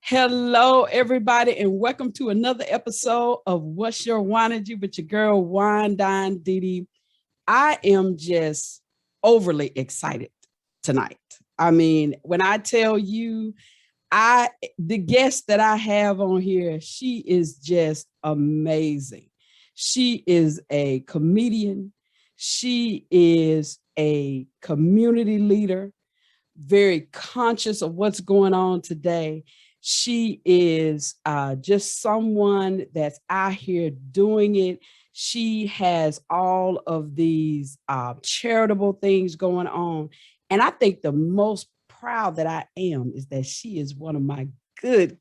Hello, everybody, and welcome to another episode of What's Your Winenergy with your girl, WineDineDeeDee. I am just overly excited tonight. I mean, when I tell you, the guest that I have on here, she is just amazing. She is a comedian. She is a community leader, very conscious of what's going on today. She is just someone that's out here doing it. She has all of these charitable things going on. And I think the most proud that I am is that she is one of my good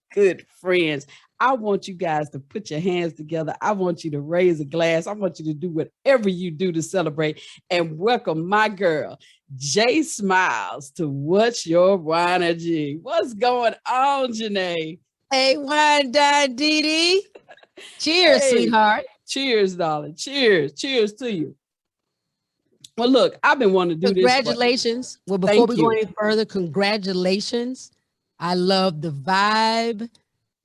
friends. I want you guys to put your hands together. I want you to raise a glass. I want you to do whatever you do to celebrate and welcome my girl, JSmiles, to What's Your Winenergy. What's going on, Janae? Hey, WineDineDeeDee. Cheers, sweetheart. Cheers, darling. Cheers. Cheers to you. Well, look, I've been wanting to do Congratulations. Well, before we go any further, congratulations. I love the vibe.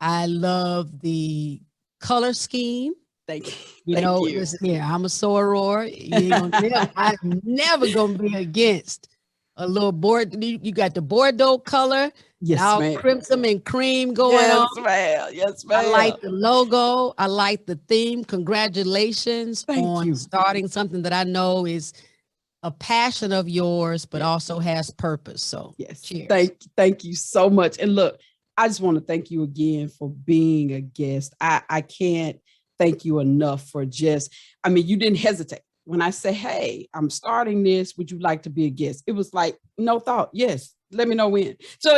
I love the color scheme. Thank you. You know, listen here, I'm a soror. I'm never going to be against a little board. You got the Bordeaux color. Yes, all crimson and cream going on. Yes, ma'am. I like the logo. I like the theme. Congratulations on starting something that I know is a passion of yours, but also has purpose. So yes, cheers. Thank you so much. And look, I just want to thank you again for being a guest. I can't thank you enough for you didn't hesitate. When I say, hey, I'm starting this, would you like to be a guest? It was like, no thought. Yes. Let me know when. So,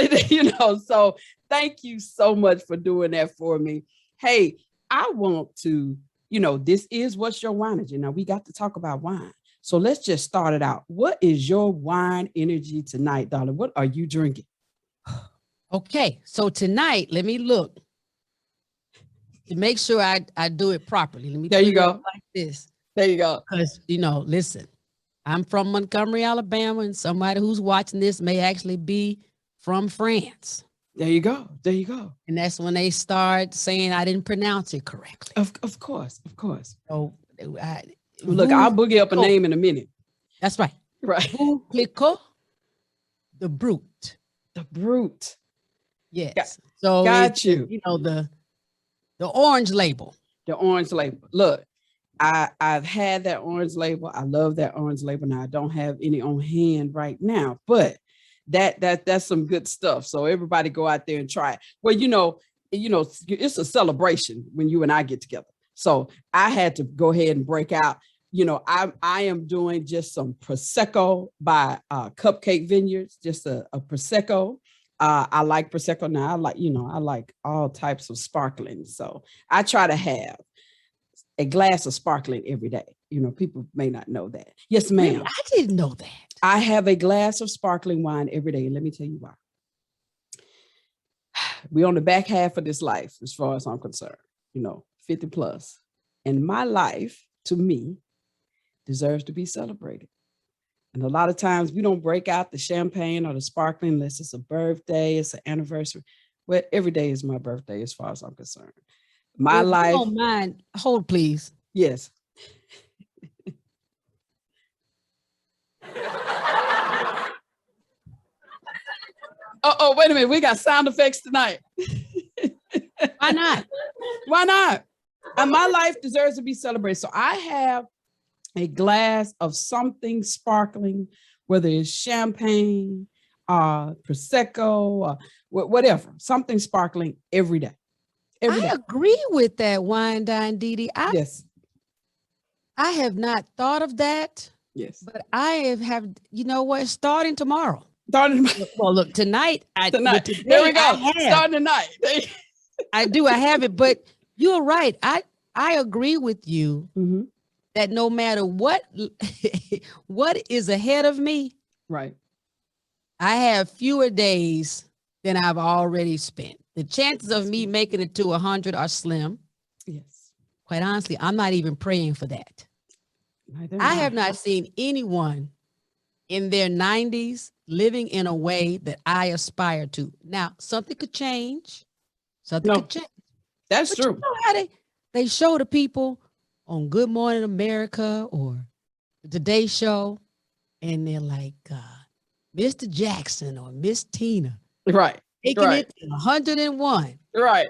so thank you so much for doing that for me. Hey, I want to, this is What's Your Winenergy. Now we got to talk about wine. So let's just start it out. What is your wine energy tonight, darling? What are you drinking? Okay. So tonight, let me look to make sure I do it properly. Let me there you go. Like this. There you go. Because, listen, I'm from Montgomery, Alabama, and somebody who's watching this may actually be from France. There you go. There you go. And that's when they start saying I didn't pronounce it correctly. Of course. So look, I'll boogie up a name in a minute. That's right. Right. The Brute. The Brute. Yes. So got you. The orange label. The orange label. Look, I've had that orange label. I love that orange label. Now I don't have any on hand right now, but that's some good stuff. So everybody go out there and try it. Well, it's a celebration when you and I get together. So I had to go ahead and break out. I am doing just some Prosecco by Cupcake Vineyards, just a Prosecco. I like Prosecco now. I like all types of sparkling. So I try to have a glass of sparkling every day. People may not know that. Yes, ma'am. Really? I didn't know that. I have a glass of sparkling wine every day. And let me tell you why. We're on the back half of this life, as far as I'm concerned, 50 plus. And my life, to me, deserves to be celebrated. And a lot of times we don't break out the champagne or the sparkling unless it's a birthday, it's an anniversary. Well, every day is my birthday, as far as I'm concerned. My life. You don't mind. Hold, please. Yes. Oh, wait a minute. We got sound effects tonight. Why not? Why not? And my life deserves to be celebrated. So I have a glass of something sparkling, whether it's champagne, Prosecco, whatever, something sparkling every day. I agree with that, WineDineDeeDee. Yes. I have not thought of that. Yes. But I have, starting tomorrow. Well, look, tonight. Tonight. There we go. Starting tonight. I do. I have it. But you're right. I agree with you that no matter what is ahead of me, right, I have fewer days than I've already spent. The chances of me making it to 100 are slim. Yes. Quite honestly, I'm not even praying for that. I have not seen anyone in their 90s living in a way that I aspire to. Now, something could change. Something No, could change. that's But true. you know how they show the people on Good Morning America or the Today Show, and they're like, Mr. Jackson or Miss Tina. Right. Taking Right. it to 101. Right.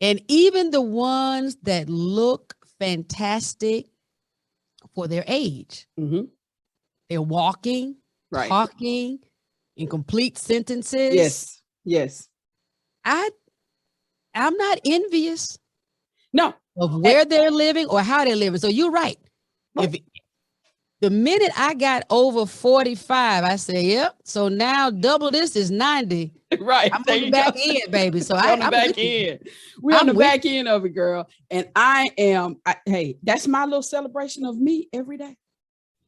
And even the ones that look fantastic for their age, Mm-hmm. they're walking, Right. talking in complete sentences. Yes. Yes. I'm not envious No. of where they're living or how they're living. So you're right. Right. If the minute I got over 45, I say, yep. So now double this is 90. Right. I'm on the back end, baby. So I'm on the I'm back with you. end. We're on the I'm with back end of it, girl. And hey, that's my little celebration of me every day.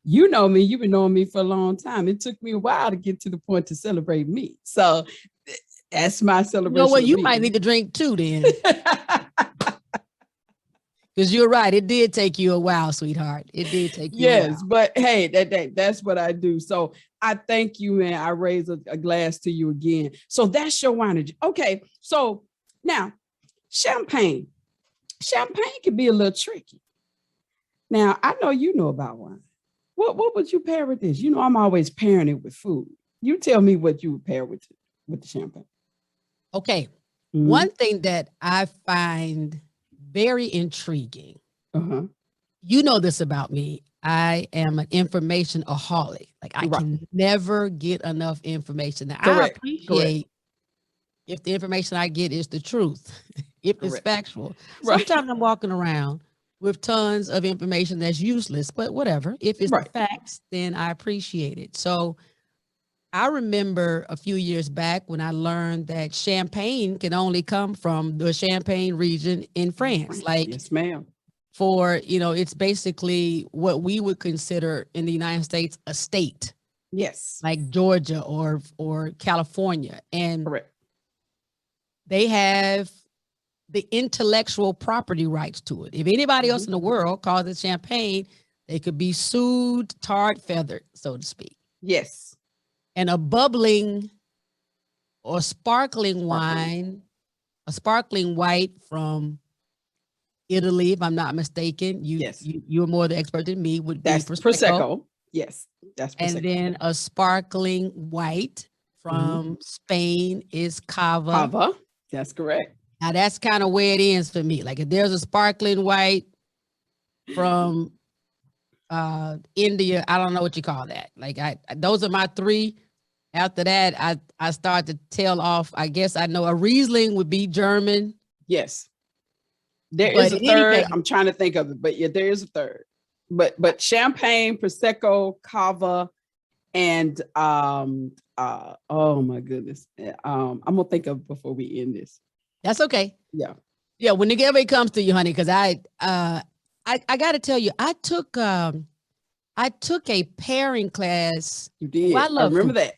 You know me, you've been knowing me for a long time. It took me a while to get to the point to celebrate me. So that's my celebration. You know what? of You me. might need to drink too then. Because you're right. It did take you a while, sweetheart. It did take you a while. But hey, that's what I do. So I thank you, and I raise a glass to you again. So that's your Winenergy. Okay, so now champagne. Champagne can be a little tricky. Now, I know you know about wine. What would you pair with this? You know, I'm always pairing it with food. You tell me what you would pair with the champagne. Okay. Mm-hmm. One thing that I find very intriguing. Uh-huh. You know this about me. I am an information-aholic. Like I can never get enough information. Now, I appreciate if the information I get is the truth, if it's factual. Sometimes I'm walking around with tons of information that's useless, but whatever. If it's the facts, then I appreciate it. So I remember a few years back when I learned that champagne can only come from the Champagne region in France. Like, yes, ma'am. For, it's basically what we would consider in the United States a state. Yes. Like Georgia or California. And they have the intellectual property rights to it. If anybody else in the world calls it champagne, they could be sued, tarred, feathered, so to speak. Yes. And a bubbling or sparkling wine, a sparkling white from Italy, if I'm not mistaken, you're more the expert than me, would be Prosecco. Yes, that's Prosecco. And then a sparkling white from Spain is Cava. Cava, that's correct. Now that's kind of where it ends for me. Like if there's a sparkling white from India, I don't know what you call that. Like those are my three. After that, I start to tail off. I guess I know a Riesling would be German. Yes. There is a third. I'm trying to think of it, but yeah, there is a third. But champagne, Prosecco, Cava, and oh my goodness. I'm gonna think of it before we end this. That's okay. Yeah. Yeah, whenever it comes to you, honey, because I gotta tell you, I took a pairing class. You did. Well, I remember that.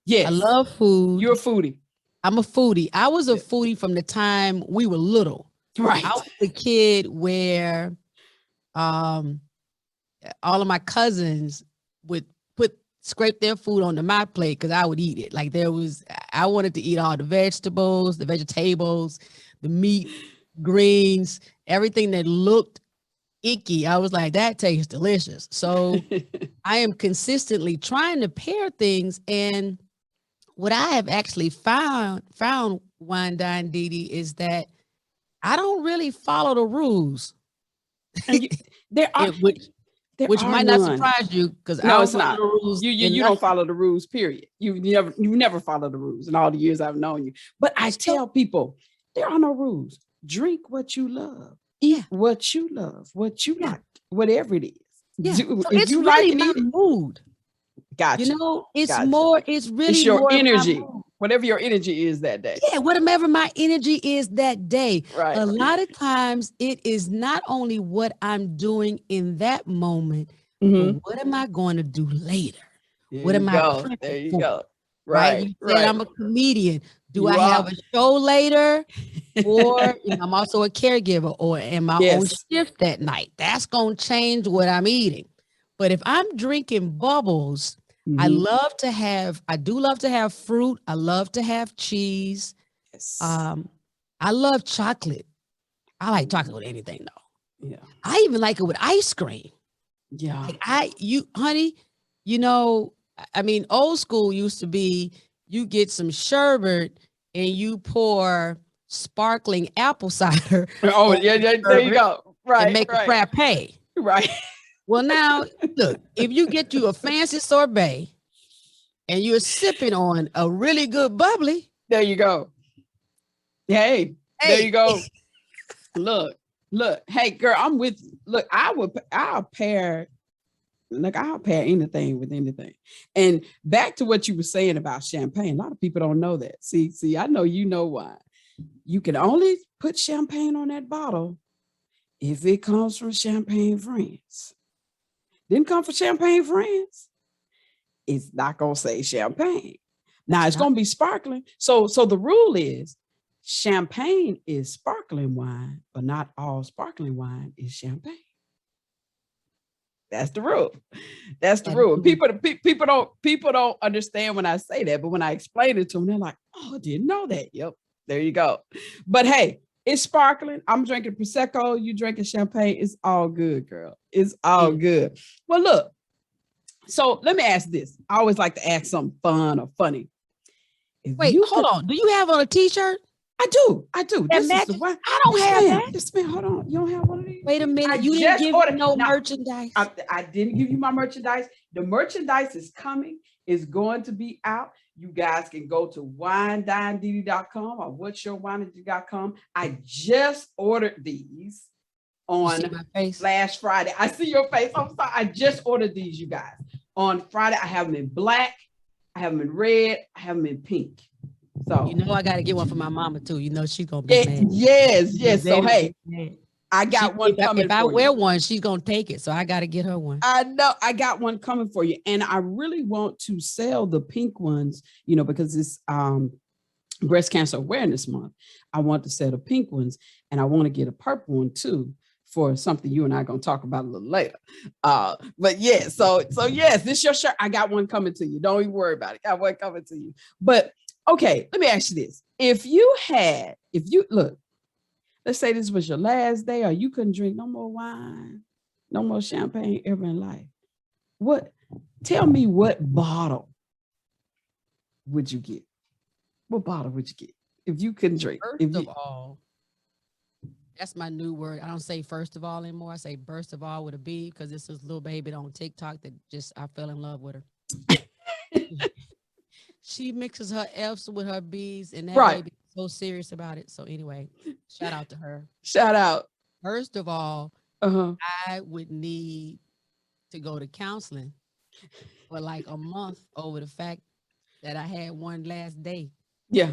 Yes. I love food. You're a foodie. I'm a foodie. I was a foodie from the time we were little. Right. I was the kid where all of my cousins would scrape their food onto my plate because I would eat it. Like I wanted to eat all the vegetables, the vegetables, the meat, greens, everything that looked icky. I was like, that tastes delicious. So I am consistently trying to pair things. And what I have actually found WineDineDeeDee is that I don't really follow the rules. There are, which might not surprise you because no, it's not. The rules you don't follow the rules. Period. You never follow the rules in all the years I've known you. But I tell people there are no rules. Drink what you love. Eat what you love. What you like. Whatever it is. Yeah. So if you really like my mood. Gotcha. You know, it's more. It's really it's your more energy. Whatever your energy is that day. Yeah, whatever my energy is that day. Right. A lot of times it is not only what I'm doing in that moment, but what am I going to do later? What am I prepping There you for? go. Right. You said I'm a comedian. Do I have a show later? Or I'm also a caregiver, or am I on shift that night? That's going to change what I'm eating. But if I'm drinking bubbles, I do love to have fruit. I love to have cheese. Yes. I love chocolate. I like chocolate with anything though. Yeah. I even like it with ice cream. Yeah. Like honey, I mean, old school used to be you get some sherbet and you pour sparkling apple cider Oh, over yeah, the there you sherbet go. and Right, make a right, frappe. right. Well, now look, if you get you a fancy sorbet and you're sipping on a really good bubbly, There you go. Hey, there you hey, go. Look. Hey, girl, I'm with you. Look, I'll pair anything with anything. And back to what you were saying about champagne. A lot of people don't know that. See, I know you know why. You can only put champagne on that bottle if it comes from Champagne France. Didn't come from Champagne France. It's not gonna say champagne. Now it's gonna be sparkling. So the rule is champagne is sparkling wine, but not all sparkling wine is champagne. That's the rule. That's the rule. People don't understand when I say that, but when I explain it to them, they're like, "Oh, I didn't know that." Yep, there you go. But hey, it's sparkling. I'm drinking prosecco. You drinking champagne. It's all good, girl. It's all good. Well, look. So let me ask this. I always like to ask something fun or funny. Wait, hold on. Do you have on a t-shirt? I do. This is the one. I don't have that. Yes, ma'am. Hold on. You don't have one of these? Wait a minute. You didn't give me no merchandise. I didn't give you my merchandise. The merchandise is coming. It's going to be out. You guys can go to WineDineDeeDee.com or what'syourwinenergy.com. I just ordered these on last Friday. I see your face. I'm sorry. I just ordered these, you guys. On Friday, I have them in black. I have them in red. I have them in pink. So I got to get one for my mama too. She's gonna be mad. Yes. So hey, I got one coming. If I wear one, she's gonna take it. So I got to get her one. I know I got one coming for you, and I really want to sell the pink ones. Because it's Breast Cancer Awareness Month. I want to sell the pink ones, and I want to get a purple one too for something you and I are gonna talk about a little later. But yeah, so yes, this is your shirt. I got one coming to you. Don't even worry about it. I got one coming to you. But okay, let me ask you this. If you look, let's say this was your last day or you couldn't drink no more wine, no more champagne ever in life. Tell me what bottle would you get? What bottle would you get if you couldn't drink? First of all, that's my new word. I don't say first of all anymore. I say burst of all with a B because this is little baby on TikTok that I fell in love with her. She mixes her F's with her B's and that baby is so serious about it. So anyway, shout out to her. Shout out. First of all, I would need to go to counseling for like a month over the fact that I had one last day. Yeah.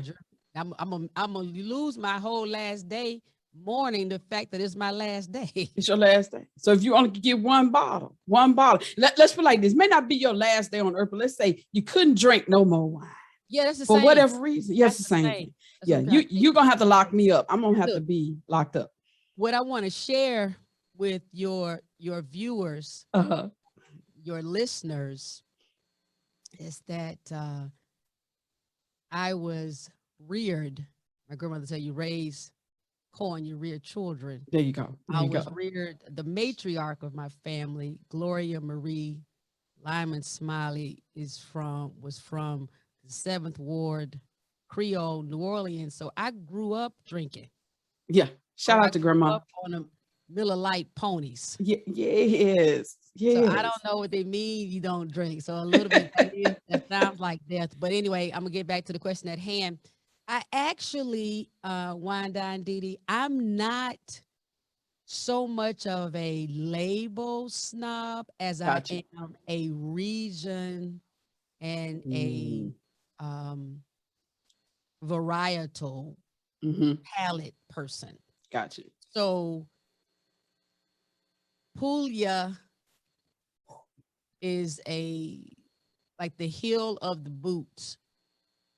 I'm gonna lose my whole last day mourning the fact that it's my last day. It's your last day. So if you only could get one bottle, let's put like this. May not be your last day on earth, but let's say you couldn't drink no more wine. Yeah, that's the same. For whatever reason. Yes, the same. Yeah, you're gonna have to lock me up. I'm gonna have to be locked up. What I want to share with your viewers, your listeners, is that I was reared. My grandmother said, "You raise corn, you rear children." There you go. I was reared. The matriarch of my family, Gloria Marie Lyman Smiley, was from the 7th Ward, Creole, New Orleans. So I grew up drinking. Yeah. Shout out to grandma. On the Miller Lite ponies. Yes. So I don't know what they mean. You don't drink. So a little bit that sounds like death. But anyway, I'm gonna get back to the question at hand. I actually, WineDineDeeDee, I'm not so much of a label snob as I am a region and a varietal palate person. Gotcha. So Puglia is like the heel of the boots,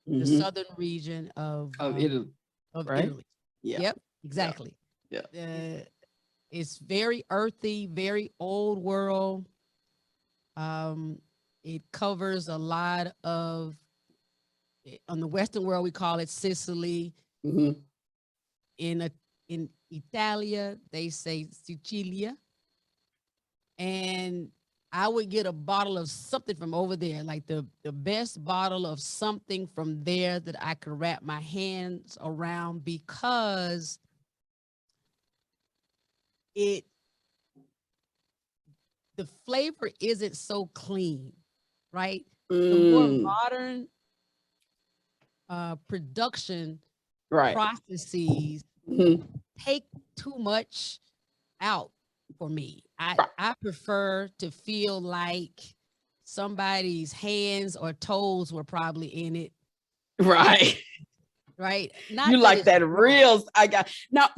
the southern region of Italy. Italy. Yeah. Yep, exactly. Yeah. It's very earthy, very old world. It covers a lot of, on the Western world, we call it Sicily. in Italia, they say Sicilia. And I would get a bottle of something from over there, like the best bottle of something from there that I could wrap my hands around, because the flavor isn't so clean, right? The more modern production processes take too much out for me. I prefer to feel like somebody's hands or toes were probably in it. Right. Right. Not you like that wrong. real. I got now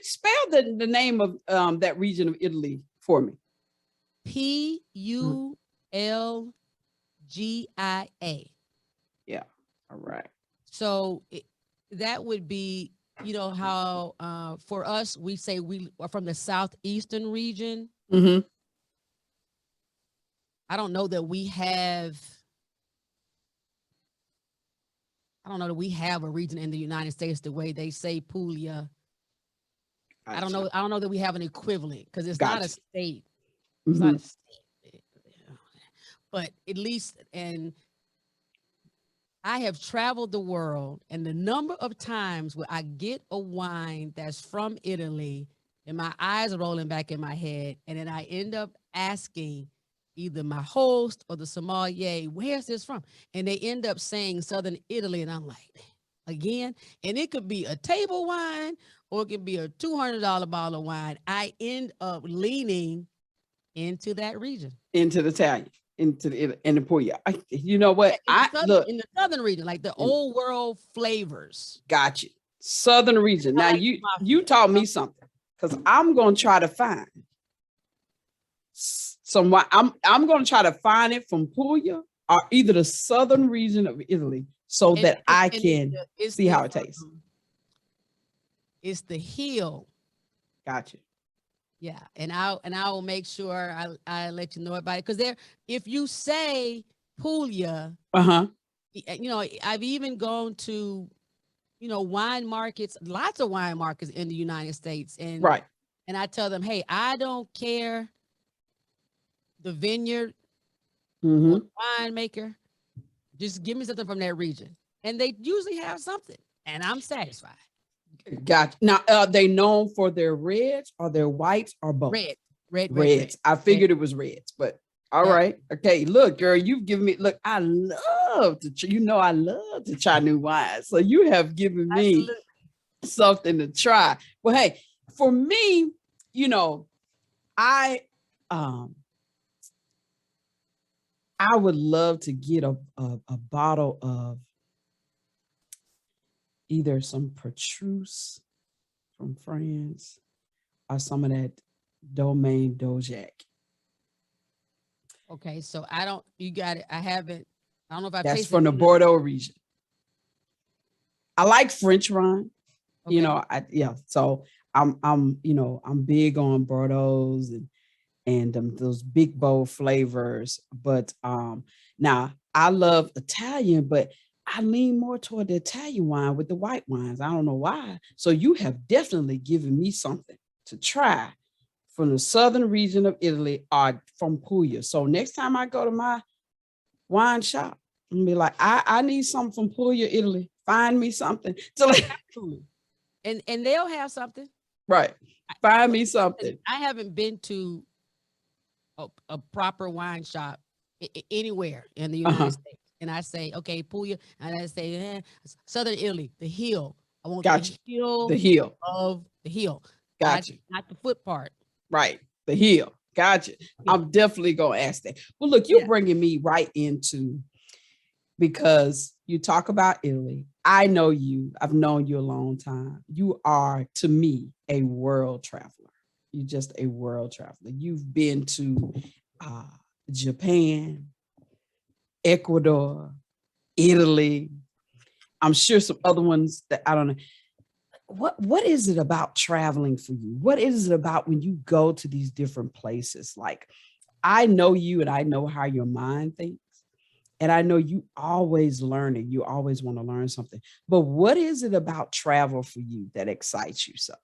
spell the name of that region of Italy for me. Pulgia. Yeah. All right. So that would be, you know, how for us, we say we are from the southeastern region. Mm-hmm. I don't know that we have a region in the United States the way they say Puglia. Gotcha. I don't know that we have an equivalent, because it's not a state. It's not a state. But at least, and I have traveled the world, and the number of times where I get a wine that's from Italy and my eyes are rolling back in my head, and then I end up asking either my host or the sommelier, where's this from? And they end up saying Southern Italy, and I'm like, again? And it could be a table wine or it could be a $200 bottle of wine. I end up leaning into that region. Into the Italian. Into the Puglia. You know what? In the southern region, like the old world flavors. Got you. Southern region. Now you taught me something, because I'm gonna try to find some. I'm gonna try to find it from Puglia or either the southern region of Italy, so that I can see how it tastes. It's the heel. Gotcha. Yeah, and I will make sure I let you know about it, because if you say Puglia, you know, I've even gone to, you know, wine markets, lots of wine markets in the United States, and and I tell them, hey, I don't care the vineyard or winemaker, just give me something from that region, and they usually have something, and I'm satisfied. Gotcha. Now, are they known for their reds or their whites or both? Reds. I figured it was reds, but all right. Okay. Look, girl, you've given me, look, I love to try new wines. So you have given me something to try. Well, hey, for me, you know, I would love to get a bottle of either some Petrus from France or some of that Domaine d'Aujac. Okay, so you got it. I don't know if I've tasted. That's from the Bordeaux region. I like French wine. Okay. You know, so I'm you know, I'm big on Bordeaux's and those big bold flavors. But now I love Italian, but I lean more toward the Italian wine with the white wines. I don't know why. So you have definitely given me something to try from the southern region of Italy or from Puglia. So next time I go to my wine shop, I'm gonna be like, I need something from Puglia, Italy. Find me something. So and they'll have something. Right. Find me something. I haven't been to a proper wine shop anywhere in the United States. And I say, okay, Puglia, and I say, Southern Italy, the heel. I want the heel of the heel. Gotcha. Not the foot part. Right. The heel. Gotcha. Yeah. I'm definitely going to ask that. Well, look, you're bringing me right into, because you talk about Italy. I know you. I've known you a long time. You are, to me, a world traveler. You're just a world traveler. You've been to Japan, Ecuador, Italy. I'm sure some other ones that I don't know. What is it about traveling for you? What is it about when you go to these different places? Like, I know you and I know how your mind thinks. And I know you always learning. You always want to learn something. But what is it about travel for you that excites you so?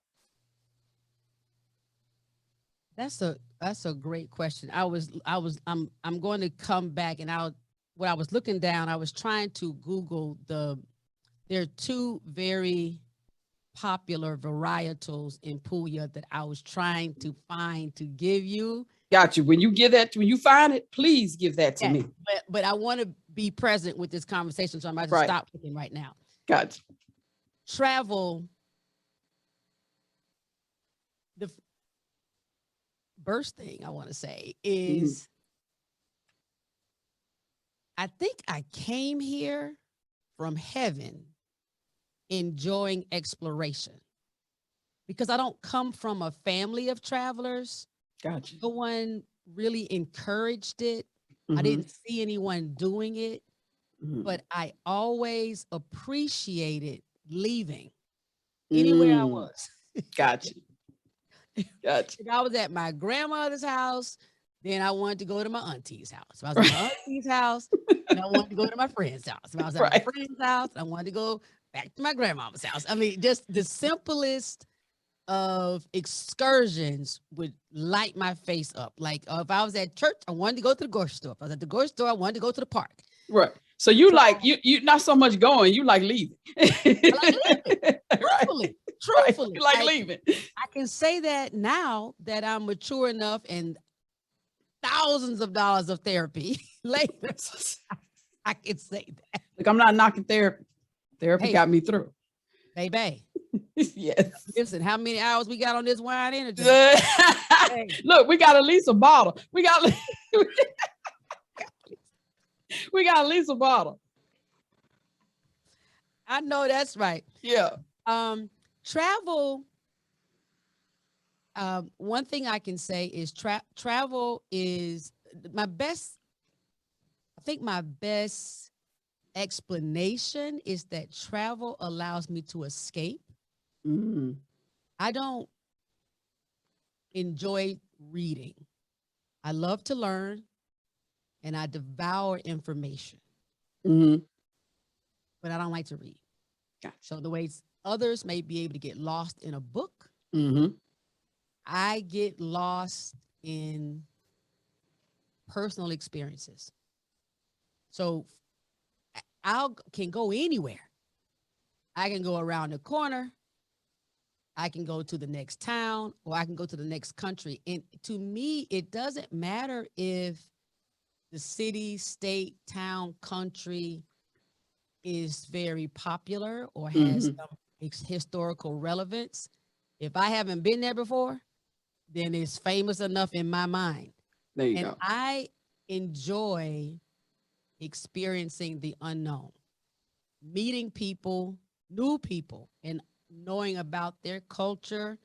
That's a great question. I'm going to come back and when I was looking down, I was trying to Google there are two very popular varietals in Puglia that I was trying to find to give you. Got you. When you find it, please give that to me. But I want to be present with this conversation, so I'm about to stop looking right now. Got you. Travel. The first thing I want to say is, I think I came here from heaven enjoying exploration, because I don't come from a family of travelers. Gotcha. No one really encouraged it. I didn't see anyone doing it, but I always appreciated leaving anywhere I was. Gotcha. Gotcha. If I was at my grandmother's house, then I wanted to go to my auntie's house. If I was at my auntie's house, then I wanted to go to my friend's house. If I was at my friend's house, I wanted to go back to my grandmama's house. I mean, just the simplest of excursions would light my face up. Like, if I was at church, I wanted to go to the grocery store. If I was at the grocery store, I wanted to go to the park. Right. So you not so much going, you like leaving. I like leaving. Truthfully. You like leaving. I can say that now that I'm mature enough and thousands of dollars of therapy later. I can say that. Look, I'm not knocking therapy. Therapy got me through. Baby. Yes. Listen, how many hours we got on this wine energy? Look, we got at least a bottle. We got at least a bottle. I know that's right. Yeah. Travel. One thing I can say is travel is my best. I think my best explanation is that travel allows me to escape. I don't enjoy reading. I love to learn, and I devour information. But I don't like to read. Gotcha. So the ways others may be able to get lost in a book, I get lost in personal experiences. So I can go anywhere. I can go around the corner. I can go to the next town, or I can go to the next country. And to me, it doesn't matter if the city, state, town, country is very popular or has some historical relevance. If I haven't been there before, then it's famous enough in my mind. There you go. I enjoy experiencing the unknown, meeting people, new people, and knowing about their culture,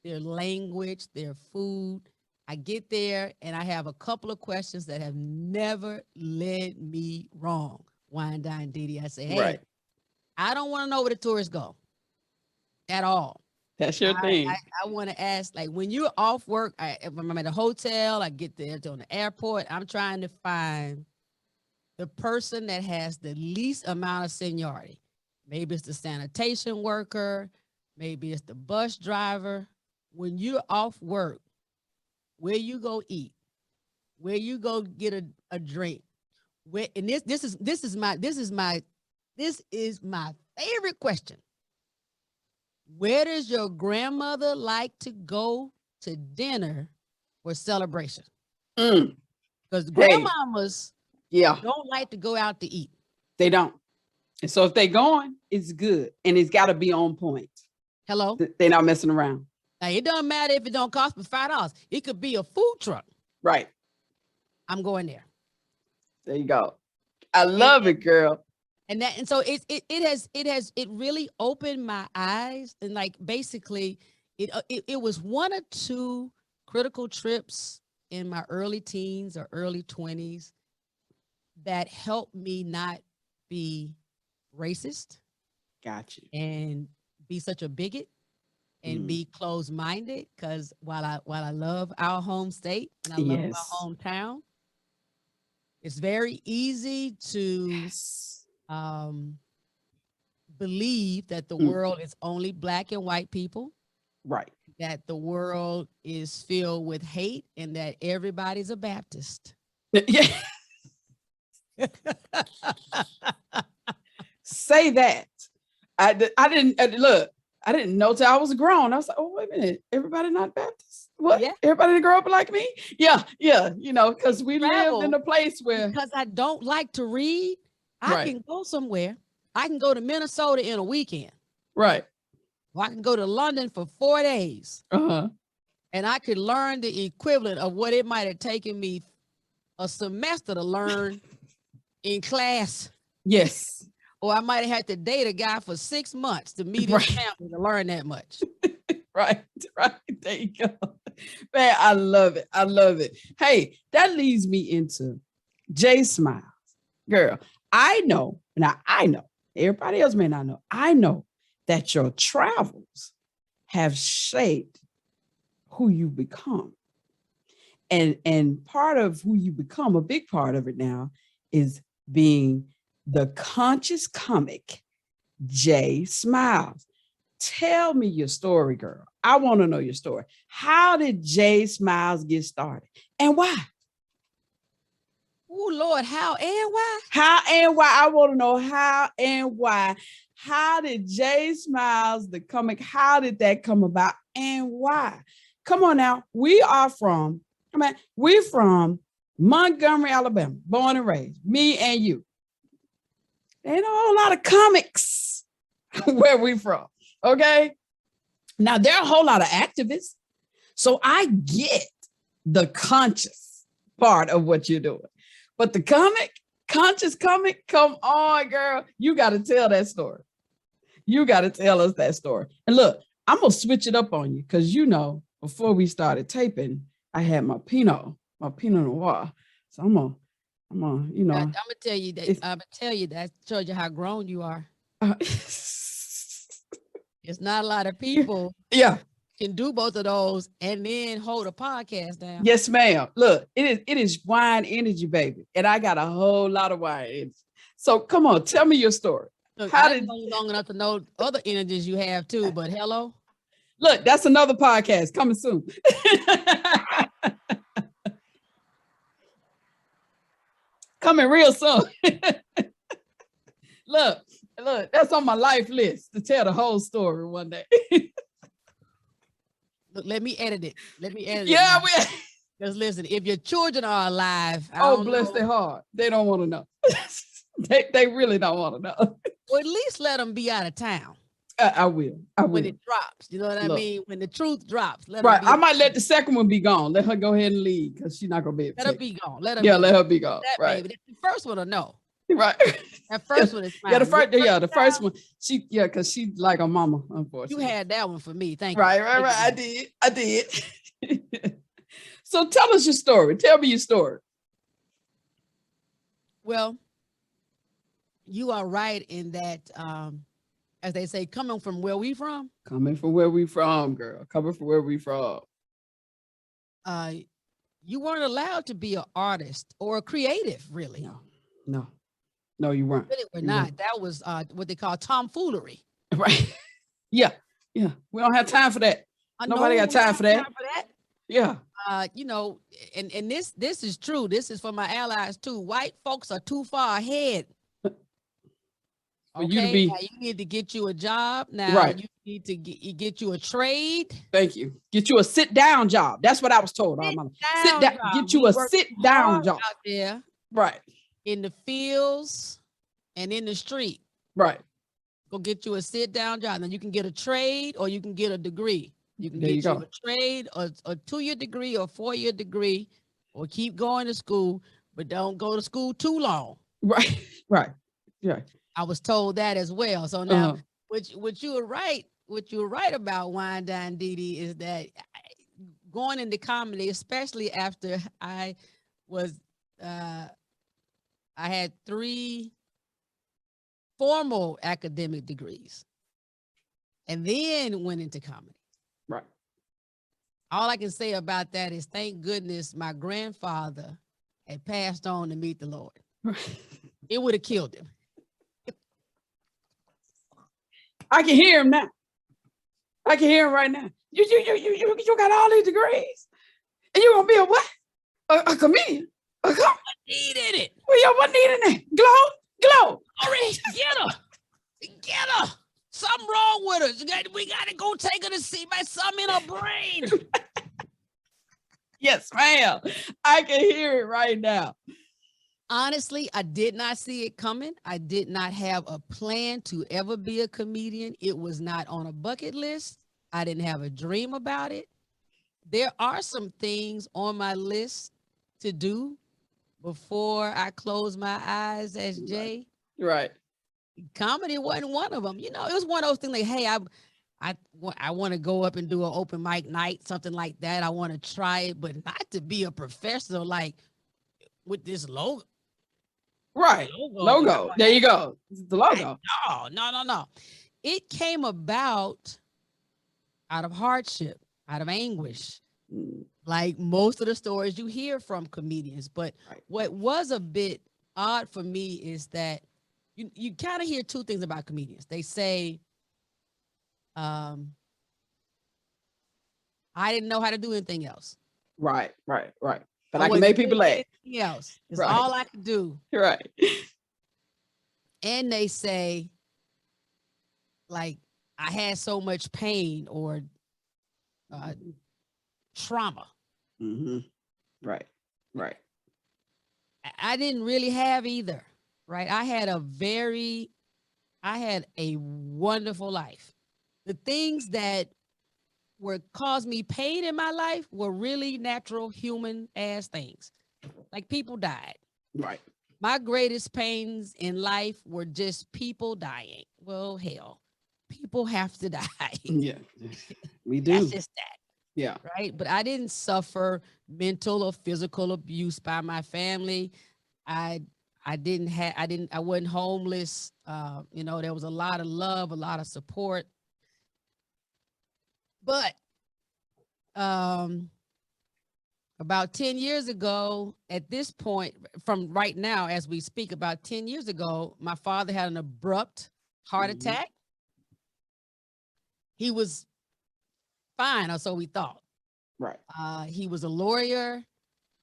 their language, their food. I get there and I have a couple of questions that have never led me wrong. WineDineDeeDee. I say, hey, I don't want to know where the tourists go at all. That's your thing. I want to ask, like, when you're off work, if I'm at a hotel, I get there on the airport, I'm trying to find the person that has the least amount of seniority. Maybe it's the sanitation worker. Maybe it's the bus driver. When you're off work, where you go eat, where you go get a drink. And this is my favorite question. Where does your grandmother like to go to dinner for celebration? Because grandmamas don't like to go out to eat. They don't. And so if they're going, it's good. And it's got to be on point. Hello? They're not messing around. Now, it doesn't matter if it don't cost me $5. It could be a food truck. Right. I'm going there. There you go. I love it, girl. And so it really opened my eyes. And like, basically it was one or two critical trips in my early teens or early 20s that helped me not be racist. Gotcha. And be such a bigot and be closed-minded. Because while I love our home state and I love my hometown, It's very easy to Yes. believe that the Mm. world is only black and white people, Right. that the world is filled with hate, and that everybody's a Baptist. Yeah. Say that. I didn't look. I didn't know till I was grown. I was like, oh, wait a minute. Everybody not Baptist? What? Yeah. Everybody didn't grow up like me? Yeah. Yeah. You know, because we lived Travel in a place where. Because I don't like to read, I Right. can go somewhere. I can go to Minnesota in a weekend. Right. Or I can go to London for 4 days. Uh-huh. And I could learn the equivalent of what it might have taken me a semester to learn in class. Yes. Or I might have had to date a guy for 6 months to meet his Right. family to learn that much. Right. Right. There you go. Man, I love it. I love it. Hey, that leads me into JSmiles. Girl, I know, now I know, everybody else may not know, I know that your travels have shaped who you become. And part of who you become, a big part of it now, is being the conscious comic JSmiles. Tell me your story, girl. I want to know your story. How did JSmiles get started and why? Oh, Lord, how and why? How and why? I want to know how and why. How did JSmiles, the comic, how did that come about and why? Come on now. We're from Montgomery, Alabama, born and raised, me and you. Ain't a whole lot of comics where we from, okay? Now, there are a whole lot of activists, so I get the conscious part of what you're doing. But the conscious comic, come on, girl. You got to tell that story. You got to tell us that story. And look, I'm going to switch it up on you because, you know, before we started taping, I had my Pinot Noir. So I'm going to, you know. I'm going to tell you that shows you how grown you are. It's not a lot of people. Yeah. Can do both of those and then hold a podcast down. Yes, ma'am. Look, it is wine energy, baby. And I got a whole lot of wine energy. So come on, tell me your story. Look, I didn't know you long enough to know other energies you have too, but hello. Look, that's another podcast coming soon. Coming real soon. Look, that's on my life list to tell the whole story one day. Look, let me edit it. Yeah, because listen, if your children are alive, bless their heart. They don't want to know. they really don't want to know. Or at least let them be out of town. I will. When it drops, you know what I mean? When the truth drops, let right. I might let the second one be gone. Let her go ahead and leave because she's not gonna be able to. Let her be gone. Let her be gone. Right. Baby. The first one will know. Right. That first one is fine. Yeah, the first one. Because she like a mama, unfortunately. You had that one for me. Thank you. Right. I did. So tell us your story. Tell me your story. Well, you are right in that, as they say, coming from where we from. Coming from where we from, girl. Coming from where we from. You weren't allowed to be an artist or a creative, really. No, you weren't. Really, we're not. That was what they call tomfoolery. Right. Yeah. We don't have time for that. Nobody got time for that. Yeah. You know, and this is true. This is for my allies too. White folks are too far ahead. Okay, now you need to get you a job. Now right. You need to get you a trade. Thank you. Get you a sit-down job. That's what I was told. Sit down. Get you a sit-down job out there. Right. In the fields and in the street. Right. Go get you a sit-down job. Then you can get a trade or you can get a degree. You can get you a trade or a 2-year degree or 4-year degree, or keep going to school, but don't go to school too long. Right. Right. Yeah. I was told that as well. So now, what you were right about WineDineDeeDee is that going into comedy, especially after I had 3 formal academic degrees and then went into comedy. Right. All I can say about that is thank goodness my grandfather had passed on to meet the Lord. It would have killed him. I can hear him now. I can hear him right now. You got all these degrees, and you're gonna be a what? A comedian? A comedian? Needed it. Well, yo, what needed it? Glow. Already get her. Something wrong with her. We gotta go take her to see my something in her brain. Yes, ma'am. I can hear it right now. Honestly, I did not see it coming. I did not have a plan to ever be a comedian. It was not on a bucket list. I didn't have a dream about it. There are some things on my list to do before I close my eyes as Jay. Right. Comedy wasn't one of them. You know, it was one of those things like, hey, I want to go up and do an open mic night, something like that. I want to try it, but not to be a professional, like with this logo. Right. Logo. There you go. The logo. No. It came about out of hardship, out of anguish, like most of the stories you hear from comedians. But what was a bit odd for me is that you kind of hear two things about comedians. They say, I didn't know how to do anything else. Right. But I can make people laugh. Anything else. It's all I could do. Right. And they say, like, I had so much pain or trauma. Mm-hmm. Right. I didn't really have either. Right. I had a wonderful life. The things that caused me pain in my life were really natural human ass things. Like people died. Right. My greatest pains in life were just people dying. Well, hell, people have to die. Yeah, we do. That's just that. Yeah. Right. But I didn't suffer mental or physical abuse by my family. I wasn't homeless. There was a lot of love, a lot of support. But about 10 years ago, at this point, from right now, as we speak, about 10 years ago, my father had an abrupt heart attack. He was fine, or so we thought. Right. He was a lawyer,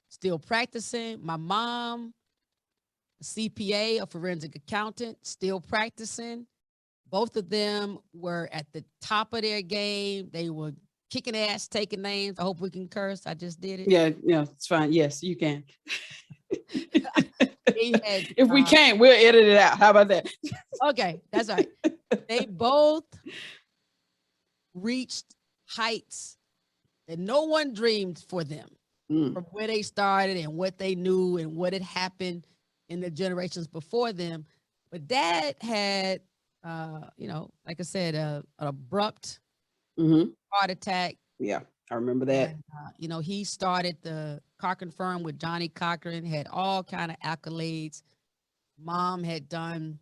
still practicing. My mom, a CPA, a forensic accountant, still practicing. Both of them were at the top of their game. They were kicking ass, taking names. I hope we can curse. I just did it. Yeah, it's fine. Yes, you can. If we can't, we'll edit it out. How about that? Okay, that's right. They both reached heights that no one dreamed for them from where they started and what they knew and what had happened in the generations before them. But Dad had, like I said, an abrupt heart attack. Yeah, I remember that. And, he started the Cochran firm with Johnny Cochran, had all kind of accolades. Mom had done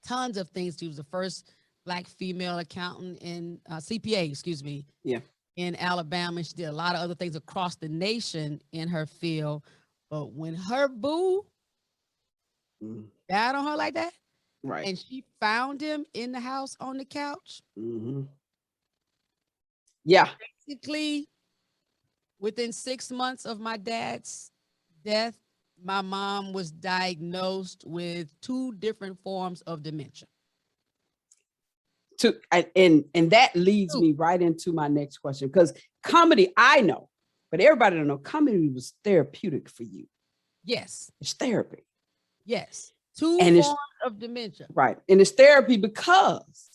tons of things. She was the first Black female accountant in CPA, Yeah. in Alabama. She did a lot of other things across the nation in her field. But when her boo died on her like that, right, and she found him in the house on the couch. Yeah. Basically, within 6 months of my dad's death, my mom was diagnosed with 2 different forms of dementia. And that leads me right into my next question, because comedy, I know, but everybody don't know, comedy was therapeutic for you. Yes. It's therapy. Yes. 2 forms of dementia. Right. And it's therapy because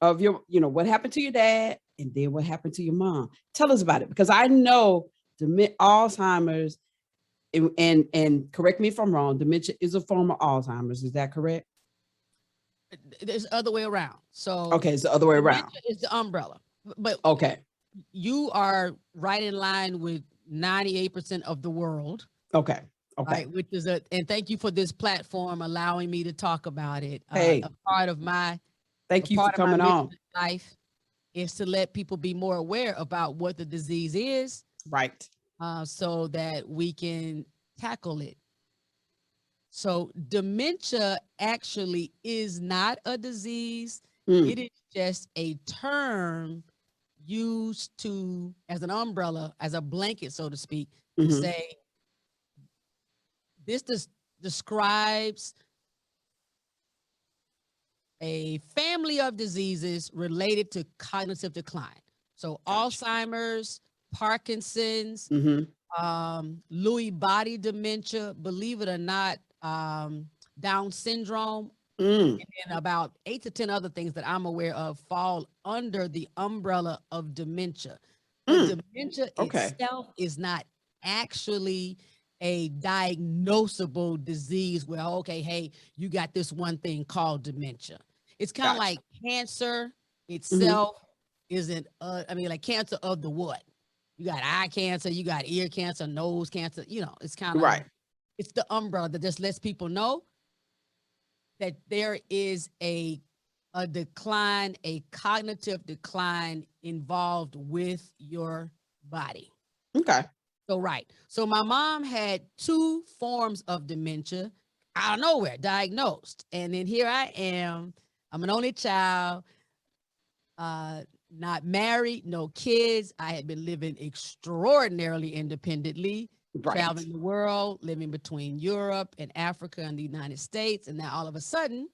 of what happened to your dad and then what happened to your mom. Tell us about it, because I know Alzheimer's, and correct me if I'm wrong, dementia is a form of Alzheimer's. Is that correct? There's the other way around. So okay, it's the other way around. It's the umbrella. But okay, you are right in line with 98% of the world. Okay. Right, which is and thank you for this platform allowing me to talk about it. Hey, a part of my thank you for coming on. Life is to let people be more aware about what the disease is, right, so that we can tackle it. So dementia actually is not a disease. Mm. It is just a term used to, as an umbrella, as a blanket, so to speak, to say this describes a family of diseases related to cognitive decline. So Gotcha. Alzheimer's, Parkinson's, Lewy body dementia, believe it or not, Down syndrome, Mm. and about 8 to 10 other things that I'm aware of fall under the umbrella of dementia. But Mm. dementia Okay. itself is not actually a diagnosable disease where, okay, hey, you got this one thing called dementia. It's kind of Gotcha. like cancer itself isn't, I mean, like cancer of the what? You got eye cancer, you got ear cancer, nose cancer, you know, it's kind of, Right. it's the umbrella that just lets people know that there is a decline, a cognitive decline involved with your body. Okay. So, right. So my mom had 2 forms of dementia out of nowhere diagnosed. And then here I am. I'm an only child, not married, no kids. I had been living extraordinarily independently, Right. traveling the world, living between Europe and Africa and the United States. And now all of a sudden,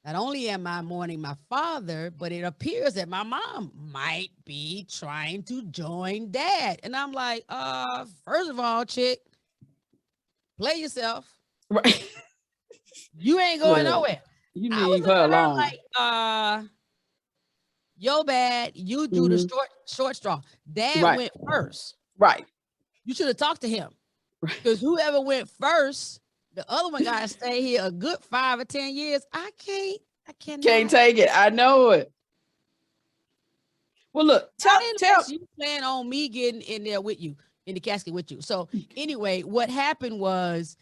not only am I mourning my father, but it appears that my mom might be trying to join dad. And I'm like, first of all, chick, play yourself. Right. You ain't going Look, nowhere. you I was leave her looking at her alone. like, yo bad, you do the short straw. Dad Right. went first. Right. You should have talked to him. Right. Because whoever went first, the other one got to stay here a good 5 or 10 years. I cannot. Can't take it. I know it. Well, look, tell. You plan on me getting in there with you, in the casket with you. So anyway, what happened was,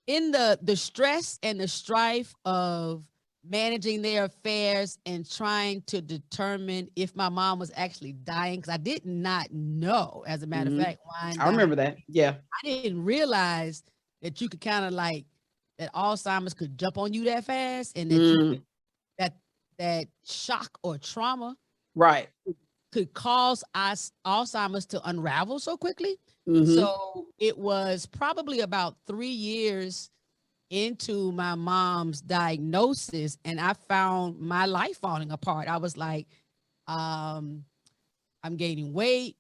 in the stress and the strife of managing their affairs and trying to determine if my mom was actually dying, because I did not know, as a matter of fact, I remember that. Yeah. I didn't realize that you could kind of like, that Alzheimer's could jump on you that fast, and that you could, that shock or trauma right could cause us Alzheimer's to unravel so quickly. So it was probably about 3 years into my mom's diagnosis, and I found my life falling apart. I was like, I'm gaining weight.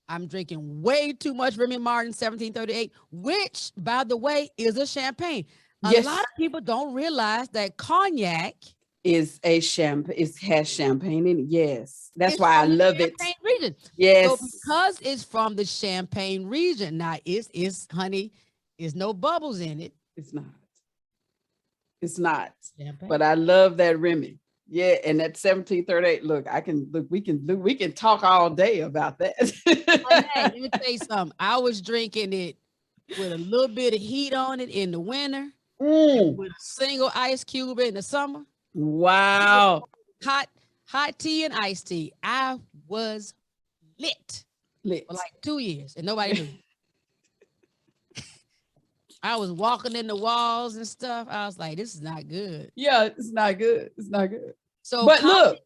I'm drinking way too much Remy Martin 1738, which, by the way, is a champagne. A lot of people don't realize that cognac is a champagne. It has champagne in it. Yes, that's why I love it. Region. Yes, so because it's from the Champagne region. Now, it's honey, is no bubbles in it. It's not. It's not. Champagne. But I love that Remy. Yeah, and that 1738. Look, we can talk all day about that. Let me tell you something. I was drinking it with a little bit of heat on it in the winter, with a single ice cube in the summer. Wow. Hot tea and iced tea. I was lit for like 2 years, and nobody knew. I was walking in the walls and stuff. I was like, this is not good. Yeah, it's not good. It's not good. So, but look.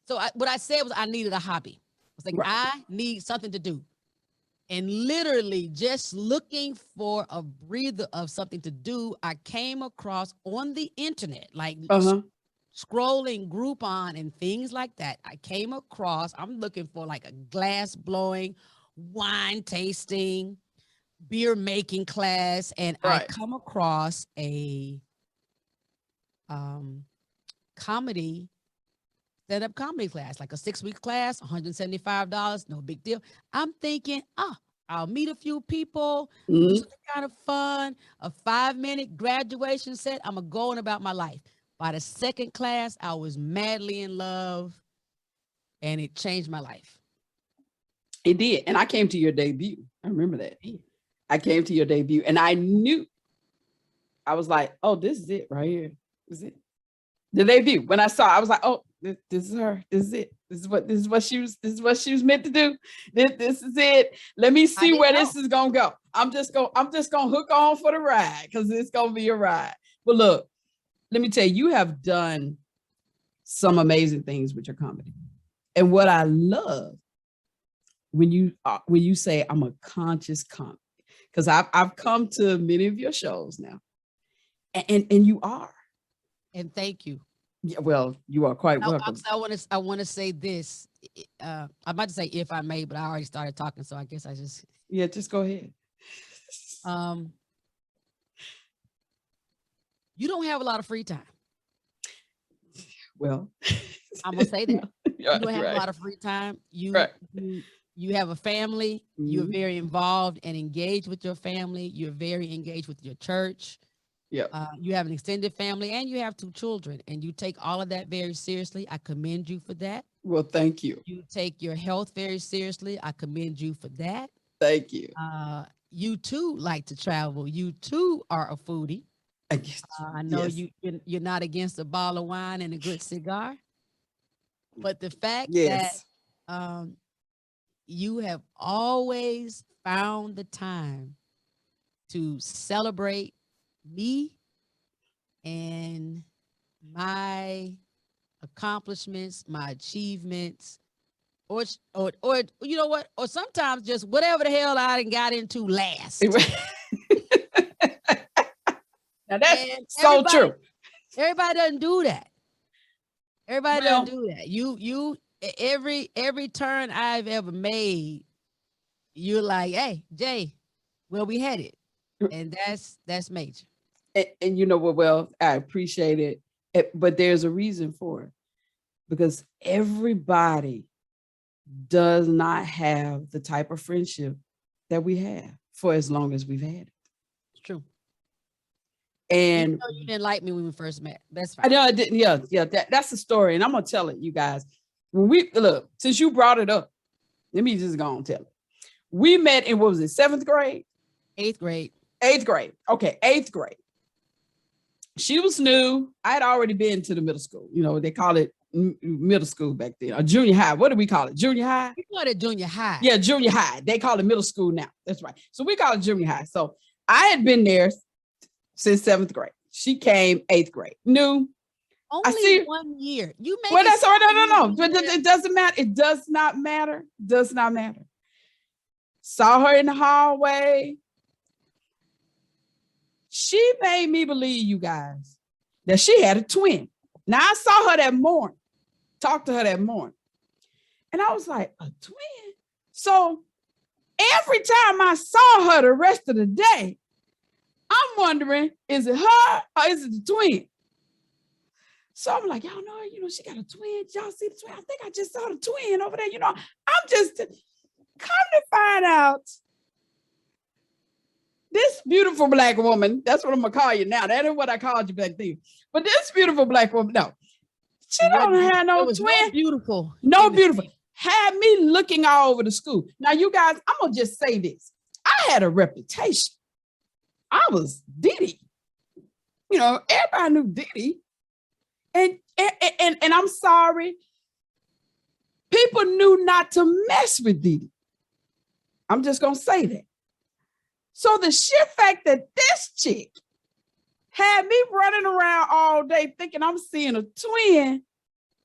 What I said was I needed a hobby. I was like, I need something to do. And literally just looking for a breather of something to do, I came across on the internet, like scrolling Groupon and things like that. I came across, I'm looking for like a glass blowing, wine tasting, beer making class. And I come across a stand-up comedy class, like a 6-week class, $175, no big deal. I'm thinking, I'll meet a few people, do something kind of fun, a 5-minute graduation set. I'm going about my life. By the second class, I was madly in love, and it changed my life. It did. And I came to your debut. I remember that. I came to your debut, and I knew, I was like, oh, this is it right here. This is it. The debut. When I saw, I was like, oh, This is her. This is it. This is what she was meant to do. This is it. Let me see where this is gonna go. I'm just gonna hook on for the ride because it's gonna be a ride. But look, let me tell you, you have done some amazing things with your comedy. And what I love when you say I'm a conscious comic, because I've come to many of your shows now, and you are. And thank you. Yeah, well, you are quite welcome. I want to say this. I'm about to say if I may, but I already started talking, so I guess I just just go ahead. You don't have a lot of free time. Well, I'm gonna say that you don't have a lot of free time. You have a family. Mm-hmm. You're very involved and engaged with your family. You're very engaged with your church. Yeah. You have an extended family and you have 2 children, and you take all of that very seriously. I commend you for that. Well, thank you. You take your health very seriously. I commend you for that. Thank you. You too like to travel. You too are a foodie. I know you're not against a bottle of wine and a good cigar, but the fact that you have always found the time to celebrate me and my accomplishments, my achievements, or you know what, or sometimes just whatever the hell I done got into last. Now that's so true. Everybody doesn't do that. Everybody doesn't do that. You every turn I've ever made, you're like, hey, Jay, where we headed? And that's major. And you know what? Well, I appreciate it, but there's a reason for it, because everybody does not have the type of friendship that we have for as long as we've had it. It's true. And you didn't like me when we first met. That's fine. I know I didn't. Yeah. That's the story, and I'm gonna tell it, you guys. When we look, since you brought it up, let me just go and tell it. We met in, what was it, 7th grade? 8th grade. 8th grade. Okay, 8th grade. She was new. I had already been to the middle school. You know, they call it middle school back then, or junior high. What do we call it? Junior high? We call it junior high. Yeah, junior high. They call it middle school now. That's right. So we call it junior high. So I had been there since 7th grade. She came 8th grade. New. Only 1 year. You made. Well, that's all right. No. But it doesn't matter. It does not matter. Does not matter. Saw her in the hallway. She made me believe, you guys, that she had a twin. Now, I saw her that morning, talked to her that morning, and I was like, a twin? So every time I saw her the rest of the day, I'm wondering, is it her or is it the twin? So I'm like, y'all know, she got a twin. Y'all see the twin? I think I just saw the twin over there. I'm just come to find out. This beautiful Black woman, that's what I'm going to call you now. That is what I called you back then. But this beautiful Black woman, no, she don't have no twin. No beautiful. No beautiful. Had me looking all over the school. Now, you guys, I'm going to just say this. I had a reputation. I was Diddy. Everybody knew Diddy. And I'm sorry. People knew not to mess with Diddy. I'm just going to say that. So the sheer fact that this chick had me running around all day thinking I'm seeing a twin,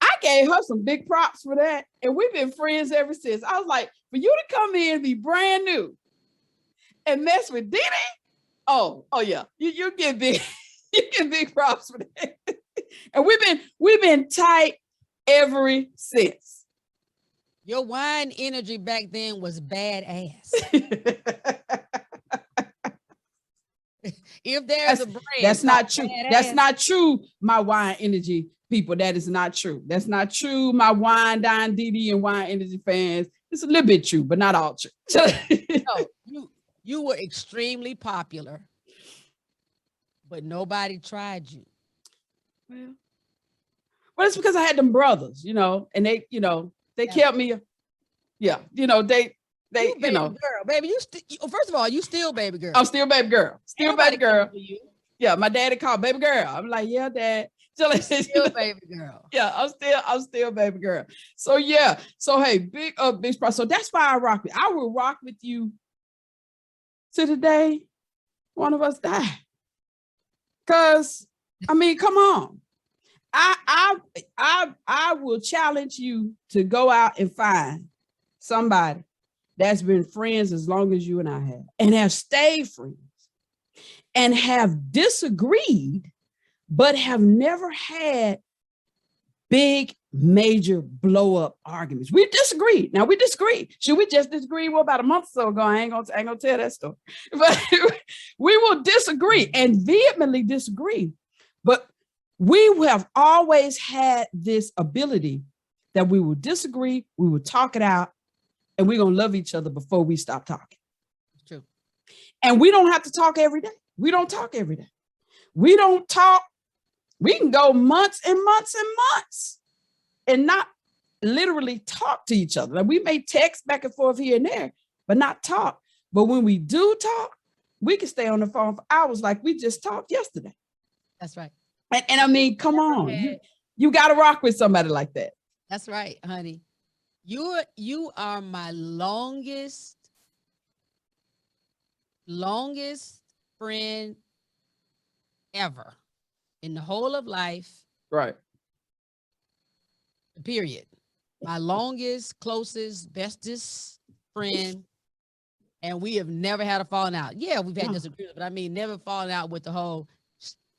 I gave her some big props for that. And we've been friends ever since. I was like, for you to come in and be brand new and mess with Diddy, oh yeah, you get big, you get big props for that. And we've been tight ever since. Your wine energy back then was badass. If there's a brand, that's not true. That's not true. My wine energy people, that is not true. That's not true. My WineDineDeeDee and wine energy fans, it's a little bit true, but not all true. No, you were extremely popular, but nobody tried you. Well, it's because I had them brothers, and they kept me. Yeah, they girl, baby, first of all, you still baby girl. I'm still baby girl. Still baby girl. Yeah, my daddy called baby girl. I'm like, yeah, Dad. Still baby girl. Yeah, I'm still baby girl. So yeah. So hey, big surprise. So that's why I rock with. I will rock with you to the day one of us die. Cause I mean, come on. I will challenge you to go out and find somebody that's been friends as long as you and I have, and have stayed friends, and have disagreed, but have never had big, major blow up arguments. We disagreed. Now we disagreed. Should we just disagree? Well, about a month or so ago, I ain't gonna tell that story. But we will disagree and vehemently disagree. But we have always had this ability that we will disagree, we will talk it out, and we're gonna love each other before we stop talking. True. And we don't have to talk every day. We don't talk every day. We don't talk. We can go months and months and months and not literally talk to each other. Like we may text back and forth here and there, but not talk. But when we do talk, we can stay on the phone for hours like we just talked yesterday. That's right. And I mean, come on, you got to rock with somebody like that. That's right, honey. You are my longest friend ever in the whole of life. Right. Period. My longest, closest, bestest friend. And we have never had a falling out. Yeah, we've had disagreements, but I mean, never falling out with the whole,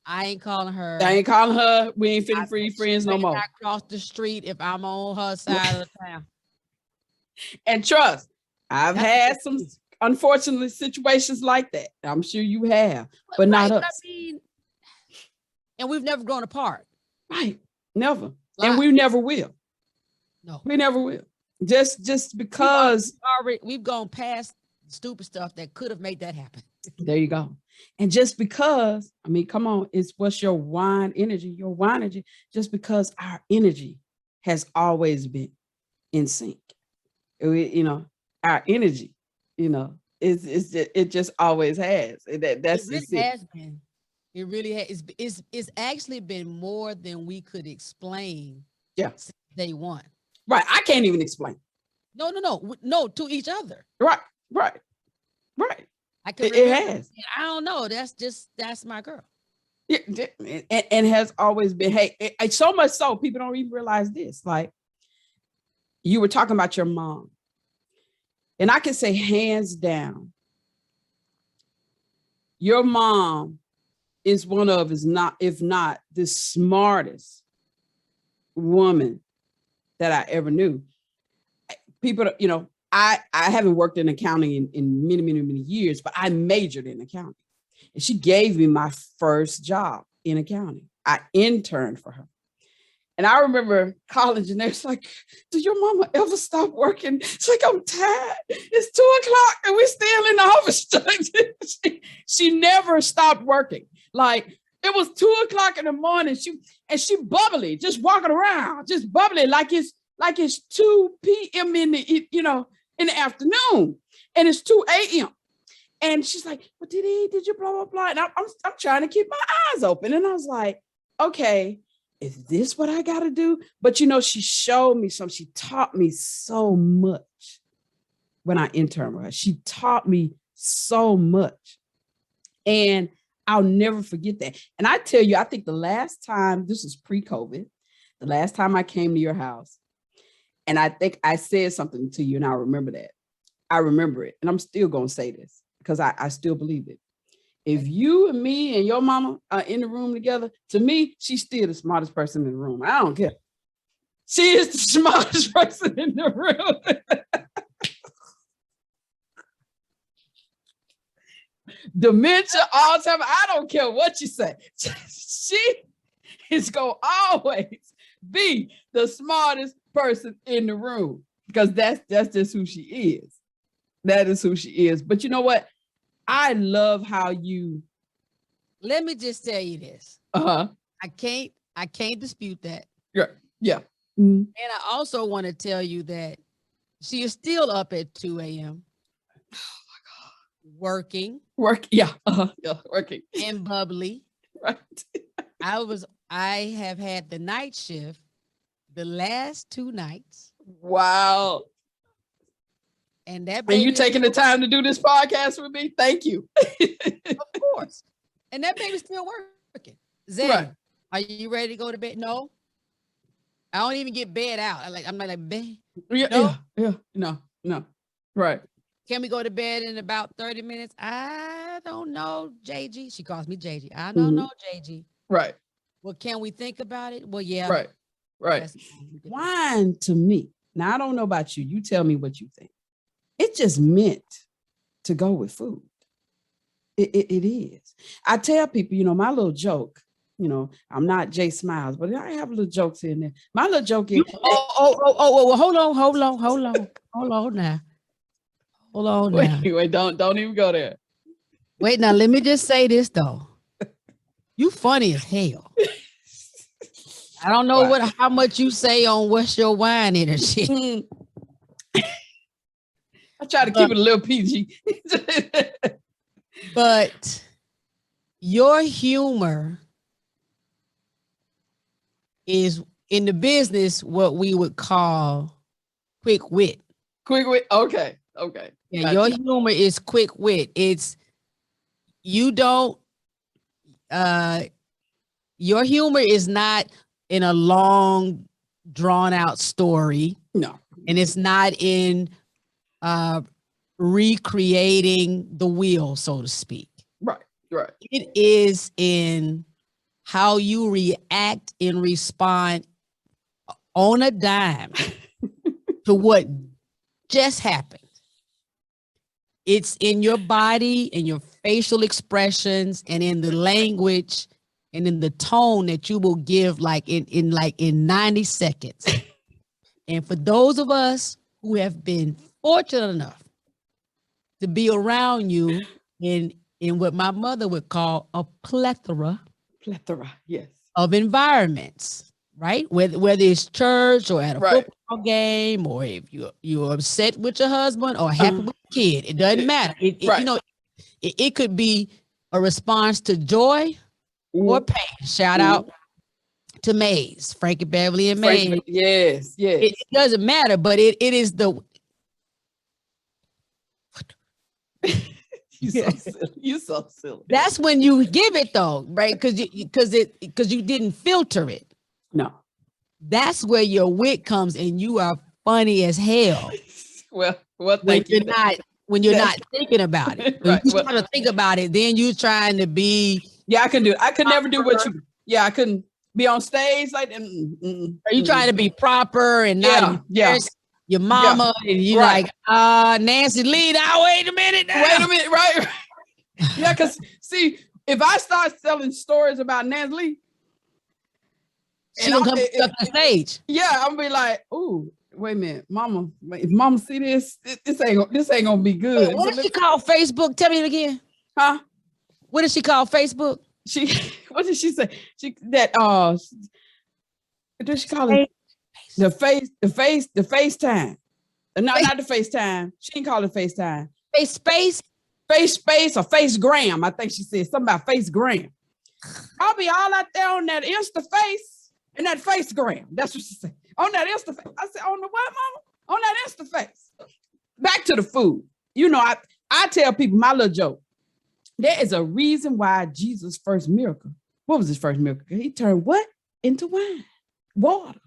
I ain't calling her. I ain't calling her. We ain't finna free friends no more. Cross the street if I'm on her side of the town. And trust, I've had some unfortunate situations like that. I'm sure you have, but not us. I mean, and we've never grown apart. Right. Never. And we never will. No. We never will. Just because we've gone past stupid stuff that could have made that happen. There you go. And just because, I mean, come on, it's what's your wine energy, just because our energy has always been in sync. Our energy, it just always has. That's it really has been. It really has. It's actually been more than we could explain. Yeah. Since day one. Right. I can't even explain. No, to each other. Right. It has. I don't know. That's my girl. Yeah, and has always been. Hey, so much so people don't even realize this. Like you were talking about your mom, and I can say hands down, your mom is one of, if not the smartest woman that I ever knew. People, I haven't worked in accounting in many, many, many years, but I majored in accounting. And she gave me my first job in accounting. I interned for her. And I remember college, and they're like, "Did your mama ever stop working?" It's like, "I'm tired. It's 2:00 and we're still in the office." She never stopped working. Like it was 2:00 in the morning. She bubbly, just walking around, just bubbly, like it's 2 p.m. in the afternoon, and it's 2 a.m. And she's like, "Well, did you blah blah blah?" And I'm trying to keep my eyes open, and I was like, "Okay, is this what I got to do?" But she showed me something. She taught me so much when I interned with her. She taught me so much, and I'll never forget that. And I tell you, I think the last time, this was pre-COVID, the last time I came to your house, and I think I said something to you, and I remember that. I remember it, and I'm still going to say this because I still believe it. If you and me and your mama are in the room together, to me, she's still the smartest person in the room. I don't care. She is the smartest person in the room. Dementia, Alzheimer, I don't care what you say. She is going to always be the smartest person in the room because that's just who she is. That is who she is. But you know what? I love how you. Let me just tell you this. I can't dispute that. Yeah. Mm-hmm. And I also want to tell you that she is still up at 2 a.m. Oh my God. Working. Yeah. Working. And bubbly. Right. I was I have had the night shift the last 2 nights. Wow. And that And you baby, taking the time to do this podcast with me? Thank you. of course. And that baby's still working. Zay, Right. are you ready to go to bed? No. I don't even get bed out. I'm not like, bed. Yeah, No. No. Right. Can we go to bed in about 30 minutes? I don't know, JG. She calls me JG. I don't know, JG. Right. Well, can we think about it? Well, yeah. Right. Wine to me. Now, I don't know about you. You tell me what you think. It just meant to go with food. It is. I tell people, my little joke, I'm not JSmiles, but I have little jokes in there. My little joke is, well, hold on now. Wait, don't even go there. Wait, now let me just say this though. You funny as hell. I don't know how much you say on What's Your Wine Energy. I try to keep it a little PG. But your humor is in the business what we would call quick wit. Quick wit. Okay. Yeah, gotcha. Your humor is quick wit. You don't your humor is not in a long drawn out story. No. And it's not in recreating the wheel, so to speak. Right. It is in how you react and respond on a dime to what just happened. It's in your body and your facial expressions and in the language and in the tone that you will give in 90 seconds. And for those of us who have been fortunate enough to be around you in what my mother would call a plethora, yes, of environments, right? Whether it's church or at a football game, or if you're upset with your husband or happy with your kid, it doesn't matter. It could be a response to joy or pain. Shout out to Maze, Frankie Beverly and Maze. Yes. It doesn't matter, but it is the. You so silly. That's when you give it though, right? Because you didn't filter it. No. That's where your wit comes, and you are funny as hell. Well, thank you. When you're not thinking about it. When you try to think about it, then you're trying to be. Yeah, I can do it. I could never do what you. Yeah, I couldn't be on stage like that. Are you trying to be proper and not your mama and you like Nancy Lee? Now wait a minute, right? Yeah, because see, if I start telling stories about Nancy Lee, she gonna come up the stage. Yeah, I'm gonna be like, "Ooh, wait a minute, mama. If mama see this, this ain't gonna be good." Wait, what does she call Facebook? Tell me it again. Huh? What does she call Facebook? What did she say? What did she call it? The FaceTime. No, not the FaceTime. She didn't call it FaceTime. Face or FaceGram. I think she said something about FaceGram. I'll be all out there on that InstaFace and that FaceGram. That's what she said. On that InstaFace. I said, on the what, mama? On that InstaFace. Back to the food. I tell people my little joke. There is a reason why Jesus' first miracle. What was his first miracle? He turned what? Into wine. Water.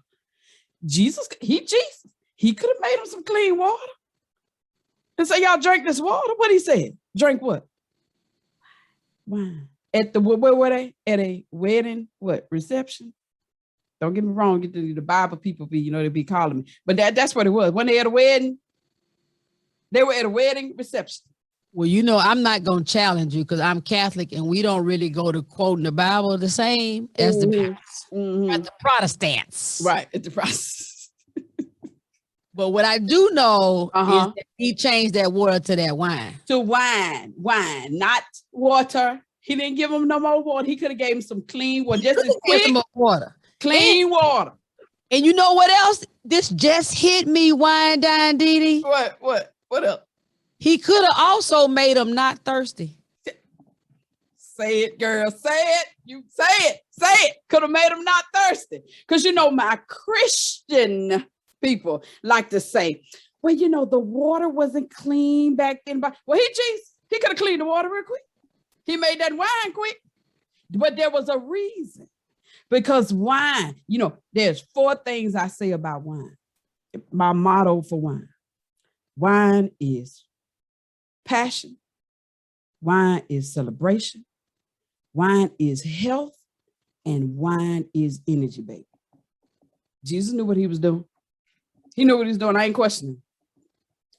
Jesus. He could have made him some clean water. And say, y'all drink this water. What he said? Drink what? Wine. At the, where were they? At a wedding, reception? Don't get me wrong. The Bible people they be calling me. But that's what it was. When they at a wedding, they were at a wedding reception. Well, I'm not going to challenge you because I'm Catholic and we don't really go to quoting the Bible the same as the Baptists, at the Protestants. Right, at the Protestants. But what I do know is that he changed that water to that wine. To wine, not water. He didn't give him no more water. He could have gave him some clean water. Just as quick. Water. Clean water. And you know what else? This just hit me, WineDineDeeDee. What else? He could have also made him not thirsty. Say it, girl. Say it. You say it. Say it. Could have made them not thirsty. Because, my Christian people like to say, well, the water wasn't clean back then. Well, he could have cleaned the water real quick. He made that wine quick. But there was a reason. Because wine, there's 4 things I say about wine. My motto for wine. Wine is passion. Wine is celebration. Wine is health. And wine is energy, baby. Jesus knew what he was doing. He knew what he was doing. I ain't questioning.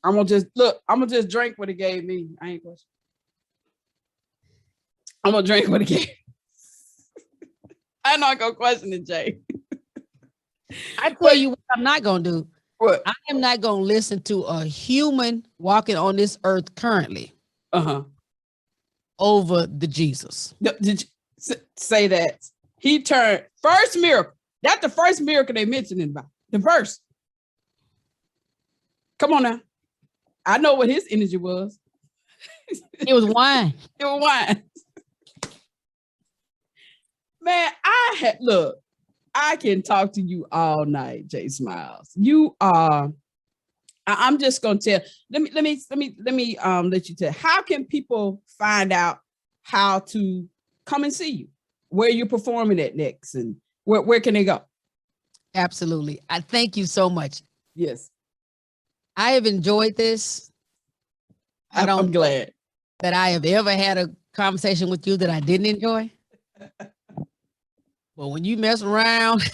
I'm going to just drink what he gave me. I ain't questioning. I'm going to drink what he gave me. I'm not going to question it, Jay. I tell you what I'm not going to do. What? I am not going to listen to a human walking on this earth currently over the Jesus. Did you say that? He turned first miracle. That's the first miracle they mentioned in the Bible. The first. Come on now. I know what his energy was. It was wine. It was wine. Man, I can talk to you all night, JSmiles. You are. I'm just gonna tell. Let me let you tell. How can people find out how to come and see you? Where you're performing at next, and where can they go? Absolutely. I thank you so much. Yes, I have enjoyed this. I'm glad that I have ever had a conversation with you that I didn't enjoy. But when you mess around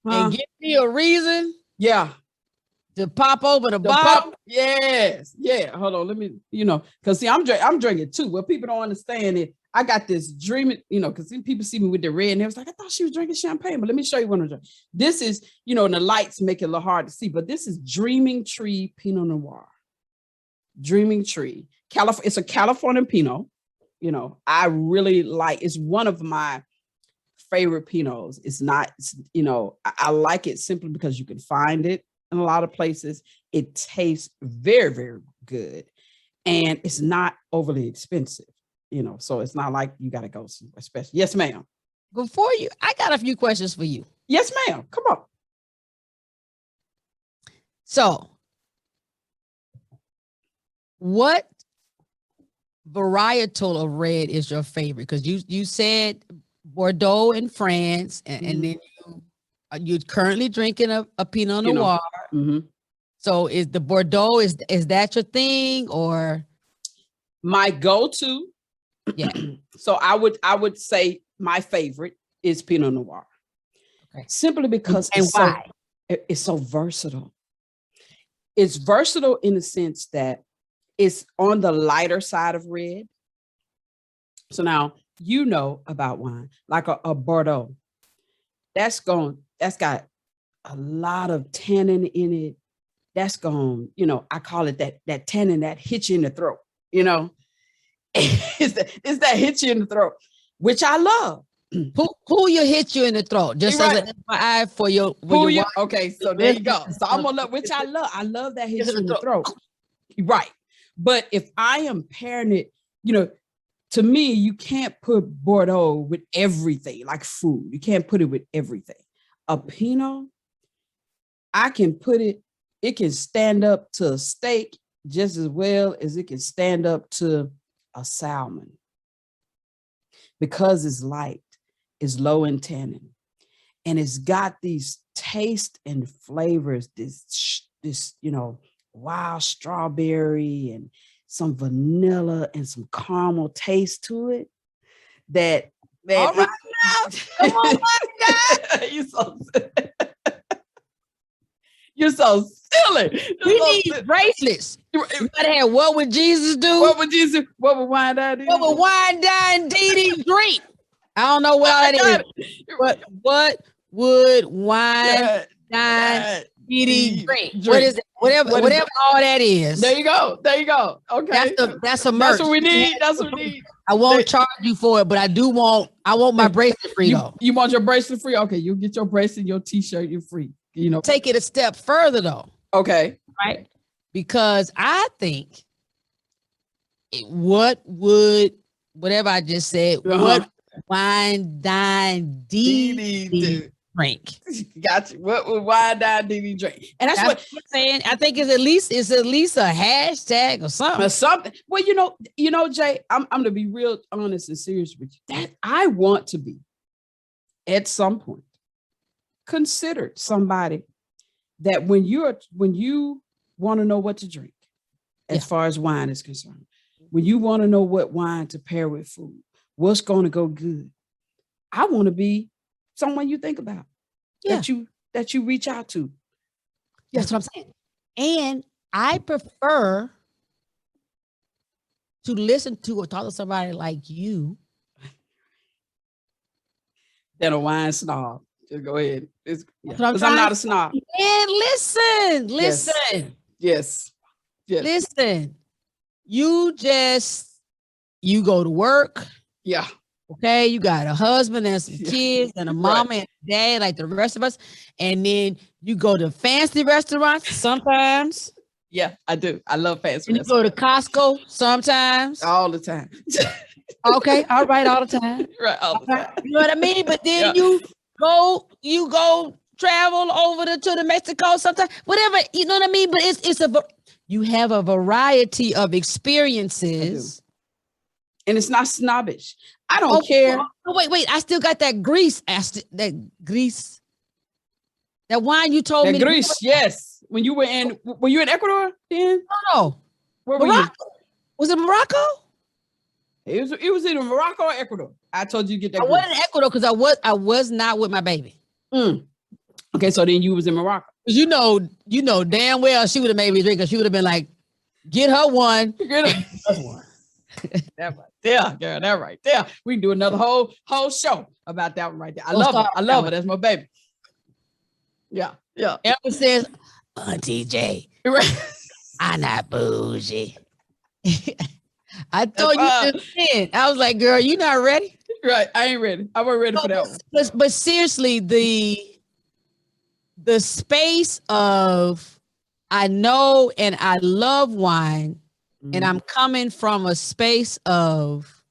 and give me a reason, to pop over the bottle. Yes, yeah. Hold on, let me, because see, I'm drinking too. Well, people don't understand it. I got this dreaming, because people see me with the red, and they was like, I thought she was drinking champagne. But let me show you what I'm drinking. This is, and the lights make it a little hard to see, but this is Dreaming Tree Pinot Noir. Dreaming Tree, California. It's a California Pinot. I really like. It's one of my favorite Pinots. It's not. I like it simply because you can find it in a lot of places. It tastes very, very good, and it's not overly expensive. So it's not like you got to go somewhere special. Yes, ma'am. I got a few questions for you. Yes, ma'am. Come on. So, what varietal of red is your favorite? Because you said Bordeaux in France, and then you're currently drinking a Pinot Noir. So is the Bordeaux, is that your thing, or? My go-to? Yeah. So I would say my favorite is Pinot Noir. Okay. Simply because it's so versatile. It's versatile in the sense that it's on the lighter side of red. So now about wine, like a Bordeaux. That's got a lot of tannin in it. That's I call it that tannin that hits you in the throat, it's that hits you in the throat, which I love. Who you hit you in the throat? Just as an FYI for your okay, so there you go. So I'm gonna love, which I love. I love that hits you in the throat. Right. But if I am pairing it, to me, you can't put Bordeaux with everything, like food. You can't put it with everything. A Pinot, I can put it can stand up to a steak just as well as it can stand up to a salmon. Because it's light, it's low in tannin, and it's got these taste and flavors, this wild strawberry and some vanilla and some caramel taste to it. That all right now. Come on, You're so silly. We need bracelets. You gotta have what would Jesus do? What would Jesus? What would WineDineDeeDee? What would WineDineDeeDee drink? I don't know what all that is. But what would WineDineDeeDee drink? What is it? Whatever all that is. There you go. Okay. That's a merch. That's what we need. I won't charge you for it, but I want my bracelet free though. You want your bracelet free? Okay, you'll get your bracelet, your t-shirt, you're free. Take it a step further though. Okay. Right? Because I think whatever I just said, what WineDineDeeDee drink. Got you. What would WineDineDeeDee drink? And that's what I'm saying. I think it's at least a hashtag or something. something. Well, Jay, I'm gonna be real honest and serious with you. That I want to be at some point considered somebody that when you want to know what to drink, as far as wine is concerned, when you want to know what wine to pair with food, what's going to go good, I want to be someone you think about, that you reach out to. That's what I'm saying. And I prefer to listen to or talk to somebody like you than a wine snob. Just go ahead. I'm not a snob. And listen. Yes. Listen. You go to work. Yeah. Okay. You got a husband and some kids and a mama and a dad like the rest of us. And then you go to fancy restaurants sometimes. Yeah, I do. I love fancy restaurants. You go to Costco sometimes. All the time. Okay. All right. All the time. Right. All the time. You know what I mean? But then you go travel over to Mexico sometimes, whatever, you know what I mean? But you have a variety of experiences. And it's not snobbish. I don't care. Oh, wait. I still got that grease. That wine you told me. That grease, yes. Were you in Ecuador then? No. Where were you? Was it Morocco? It was either Morocco or Ecuador. I told you to get that. I wasn't in Ecuador because I was not with my baby. Okay, so then you was in Morocco. You know damn well she would have made me drink, because she would have been like, get her one. Get her one. That right there, girl. That right there. We can do another whole show about that one right there. I love her. That's my baby. Yeah. Ever says, Auntie J, I'm not bougie. I told you then. I was like, girl, you not ready? Right. I ain't ready. I wasn't ready for that one. But seriously, the space of I know and I love wine, and I'm coming from a space of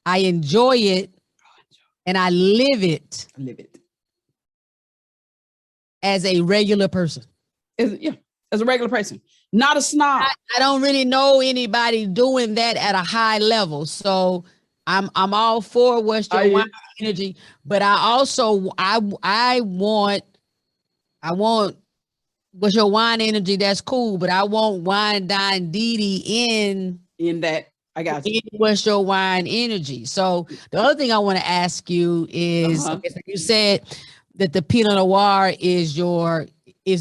I enjoy it and I live it. As a regular person. As a regular person. Not a snob. I don't really know anybody doing that at a high level. So I'm all for What's Your Winenergy, but I also I want What's Your Winenergy, that's cool, but I want WineDineDeeDee in that. I got you. What's Your Winenergy. So the other thing I want to ask you is, you said that the Pinot Noir is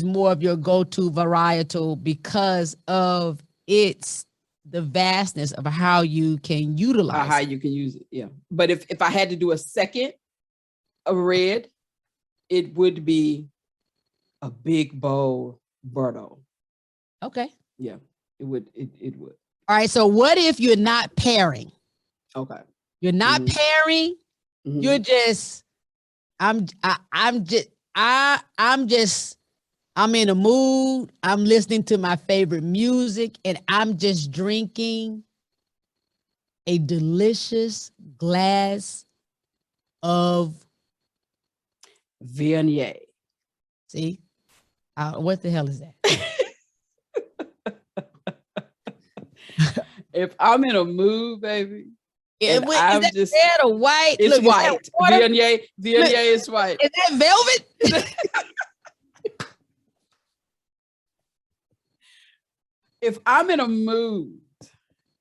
more of your go-to varietal because of the vastness of how you can utilize how you can use it. Yeah. But if I had to do a second of red, it would be a big bowl Bordeaux. Okay. Yeah, it would. All right. So what if you're not pairing? Okay. You're not pairing. You're just, I'm in a mood. I'm listening to my favorite music, and I'm just drinking a delicious glass of Viognier. See? What the hell is that? If I'm in a mood, baby. Is that red or white? It's white. Viognier is white. Is that velvet? If I'm in a mood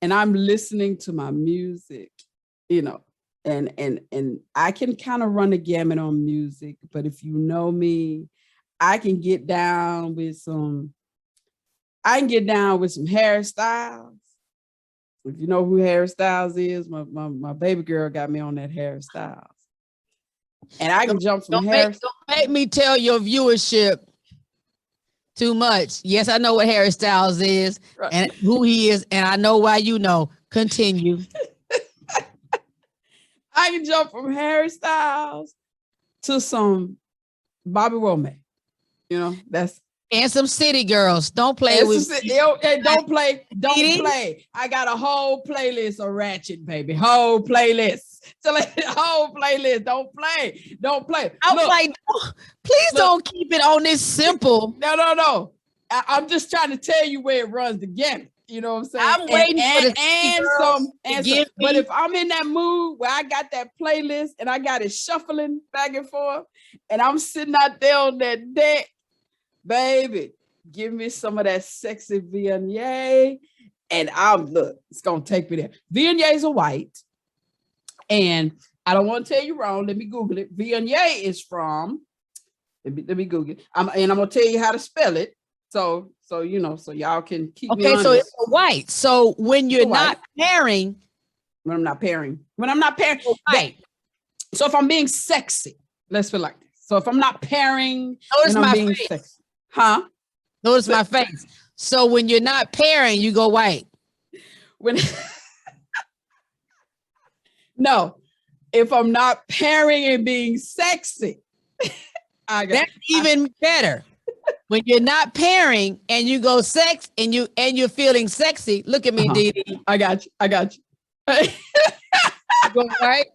and I'm listening to my music, and I can kind of run a gamut on music, but if you know me, I can get down with some hairstyles. If you know who Harry Styles is, my baby girl got me on that Harry Styles. And I can jump from Harry. Don't make me tell your viewership too much. Yes, I know what Harry Styles is and who he is, and I know why you know. Continue. I can jump from Harry Styles to some Bobby Womack. That's And some city girls. Don't play And with me. don't play. Dee? Play. I got a whole playlist of Ratchet, baby. Whole playlist. So whole playlist. Don't play. Don't play. I'm Look, like, please don't keep it on this simple. No. I'm just trying to tell you where it runs the gamut. You know what I'm saying? I'm waiting for the and girls some. to give But me. if I'm in that mood where I got that playlist and I got it shuffling back and forth, and I'm sitting out there on that deck, baby, give me some of that sexy Viognier, and it's gonna take me there. Viogniers are white, and I don't want to tell you wrong. Let me Google it. Viognier is from. Let me Google it. And I'm gonna tell you how to spell it. So y'all can keep me honest. So it's white. So when you're not pairing, when I'm not pairing, right. So if I'm being sexy, let's feel like this. So if I'm not pairing, notice and I'm my being face. sexy, huh? Notice my face. So when you're not pairing, you go white. No, if I'm not pairing and being sexy, that's even better. When you're not pairing and you go sex and you're feeling sexy, look at me, DeeDee. I got you. Go right.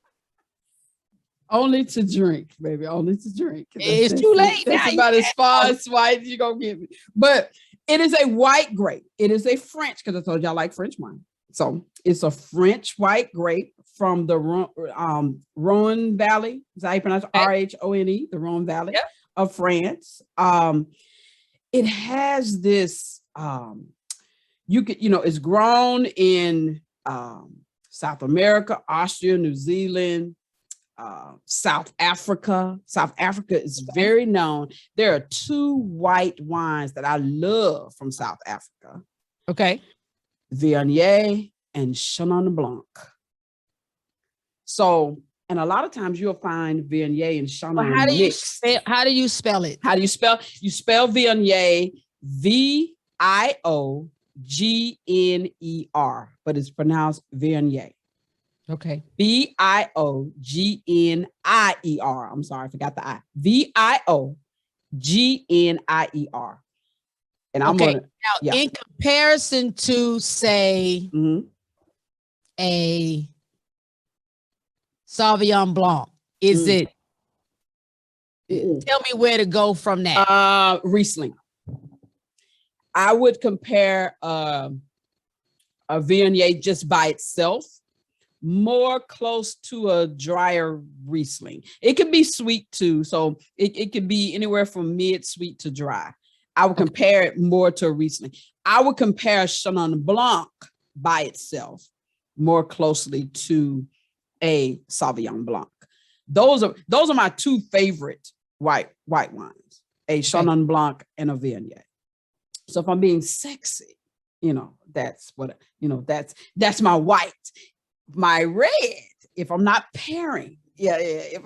Only to drink, baby. Only to drink. It's too late. That's about as far as white as you're gonna get me. But it is a white grape. It is a French, because I told you I like French wine. So it's a French white grape from the Rhone Valley. Is that how you pronounce it? Rhone, the Rhone Valley of France. It has this, it's grown in South America, Austria, New Zealand, South Africa. South Africa is very known. There are 2 white wines that I love from South Africa. Okay. Viognier and Chenin Blanc. So, and a lot of times you'll find Viognier and Chenin mixed. How do you spell it? How do you spell? You spell Viognier, Viogner, but it's pronounced Viognier. Okay. Viogner. I'm sorry, I forgot the I. Viogner. And I'm now in comparison to, say, a Sauvignon Blanc, is it? Tell me where to go from that. Riesling. I would compare a Viognier just by itself, more close to a drier Riesling. It could be sweet too, so it could be anywhere from mid-sweet to dry. I would compare it more to a Riesling. I would compare Chenin Blanc by itself more closely to a Sauvignon Blanc. Those are my 2 favorite white wines, a Chenin Blanc and a Viognier. So if I'm being sexy, that's what, that's my white. My red, if I'm not pairing, if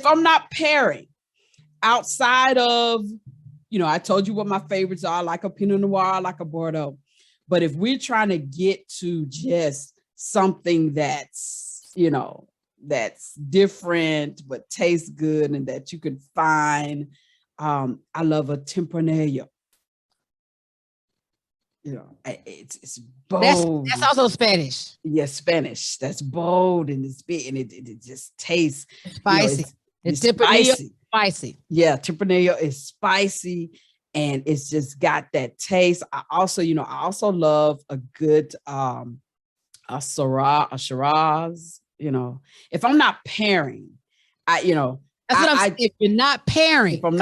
I'm not pairing outside of, I told you what my favorites are, like a Pinot Noir, like a Bordeaux. But if we're trying to get to just something that's, that's different, but tastes good and that you can find, I love a Tempranillo. It's bold. That's also Spanish. Yes, Spanish. That's bold and it's big and it just tastes spicy. It's spicy. Spicy. Yeah, Tempranillo is spicy and it's just got that taste. I also love a good a Shiraz. If I'm not pairing, that's what I'm saying. If you're not pairing, if I'm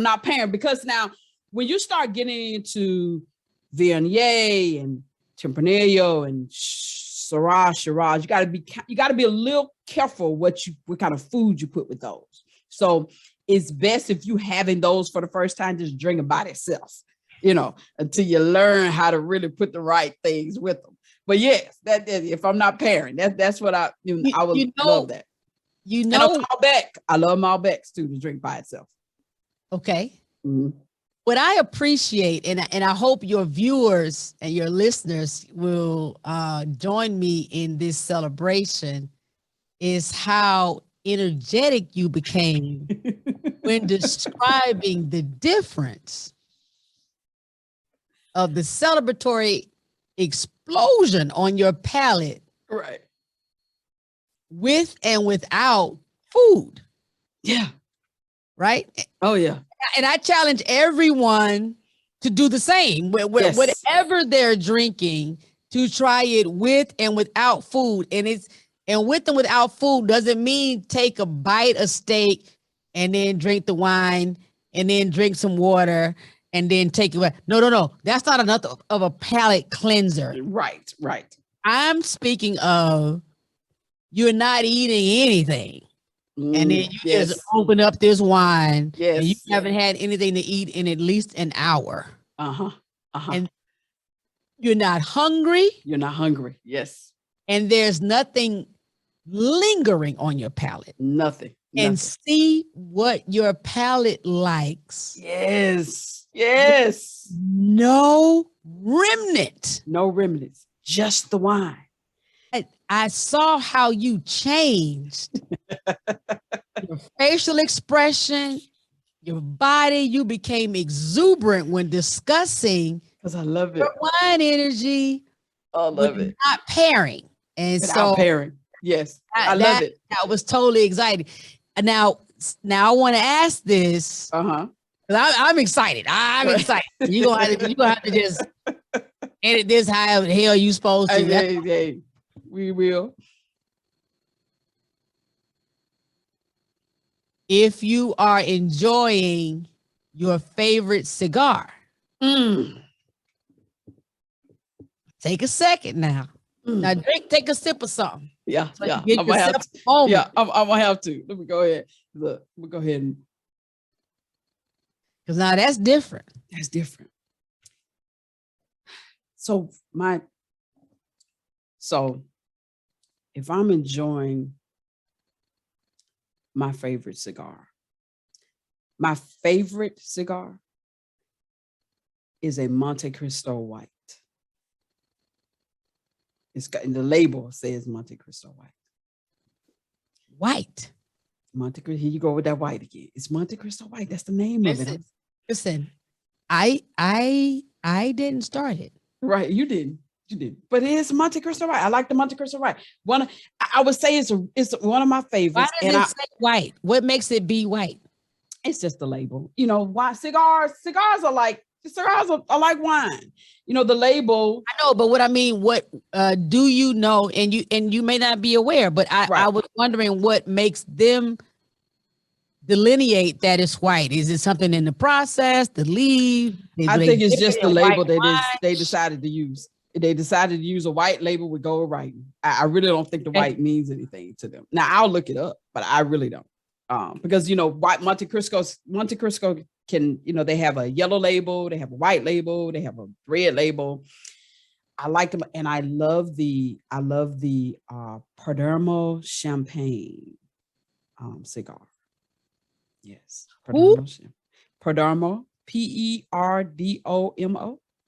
not pairing, because now when you start getting into Viognier and Tempranillo and Shiraz, you got to be a little careful what kind of food you put with those. So it's best if you having those for the first time, just drink them by themselves, until you learn how to really put the right things with them. But yes, that if I'm not pairing, that's what I would love that. And a Malbec, I love Malbecs too to drink by itself. Okay. Mm-hmm. What I appreciate, and I hope your viewers and your listeners will join me in this celebration, is how energetic you became when describing the difference of the celebratory explosion on your palate, Right. with and without food. Yeah. Right. Oh, yeah. And I challenge everyone to do the same. Yes. Whatever they're drinking, to try it with and without food. And with and without food doesn't mean take a bite of steak and then drink the wine and then drink some water and then take it. No. That's not enough of a palate cleanser. Right. I'm speaking of you're not eating anything. And then you just open up this wine and you haven't had anything to eat in at least an hour. And you're not hungry. Yes. And there's nothing lingering on your palate. Nothing. And see what your palate likes. Yes. No remnant. No remnants. Just the wine. I saw how you changed your facial expression, your body. You became exuberant when discussing. Because I love it. Your wine energy. I love it. Not pairing. And without pairing. Yes. I love it. That was totally exciting. Now I want to ask this. Because I'm excited. I'm excited. You're gonna have to just edit this how the hell you supposed to. Hey. We will. If you are enjoying your favorite cigar, take a second now. Now take a sip of something. Yeah. So I'm gonna have to. Yeah, I'm gonna have to. Let me go ahead. Look, we'll go ahead and. Because now that's different. That's different. So if I'm enjoying my favorite cigar is a Monte Cristo white. It's got, the label says Monte Cristo white. Monte Cristo. Here you go with that white again. It's Monte Cristo white. That's the name of it. Listen, I didn't start it. Right, you didn't. But it is Monte Cristo white. I like the Monte Cristo white. I would say it's one of my favorites. Why does it say white? What makes it be white? It's just the label. You know, why cigars are like wine. You know, the label. I know, but what I mean, what do you know? And you may not be aware, but I was wondering what makes them delineate that it's white. Is it something in the process, the leaf? I think it's just the label they decided to use. They decided to use a white label with gold writing. I really don't think the white means anything to them. Now I'll look it up, but I really don't. Because Monte Cristo can, they have a yellow label, they have a white label, they have a red label. I like them, and I love the Perdomo Champagne cigar. Yes, Perdomo, Perdomo,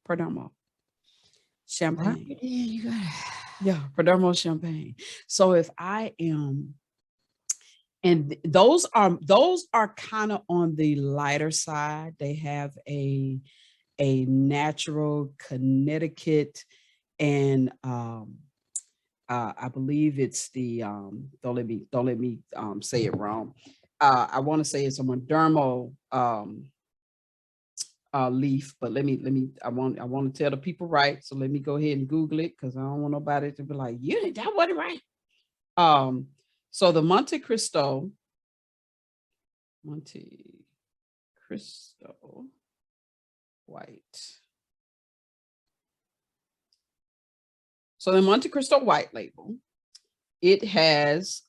Perdomo Champagne. Yeah, Perdomo Champagne. So if I am, and those are kind of on the lighter side. They have a natural Connecticut, and I believe it's the don't let me say it wrong. I want to say it's a Moderno leaf, but let me I want to tell the people right. So let me go ahead and Google it, because I don't want nobody to be like, that wasn't right. So the Monte Cristo white. So the Monte Cristo white label, it has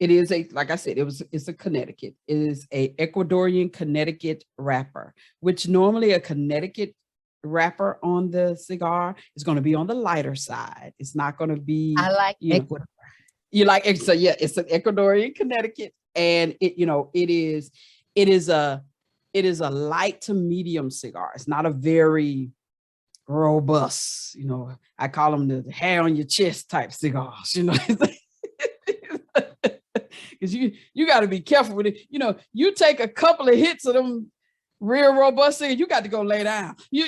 it is like I said, it's a Connecticut. It is a Ecuadorian Connecticut wrapper, which normally a Connecticut wrapper on the cigar is going to be on the lighter side. It's not going to be. I like Ecuador. You like it? So yeah, it's an Ecuadorian Connecticut, and it is a light to medium cigar. It's not a very robust. I call them the hair on your chest type cigars. because you got to be careful with it. You know, you take a couple of hits of them real robust cigarettes, you got to go lay down. You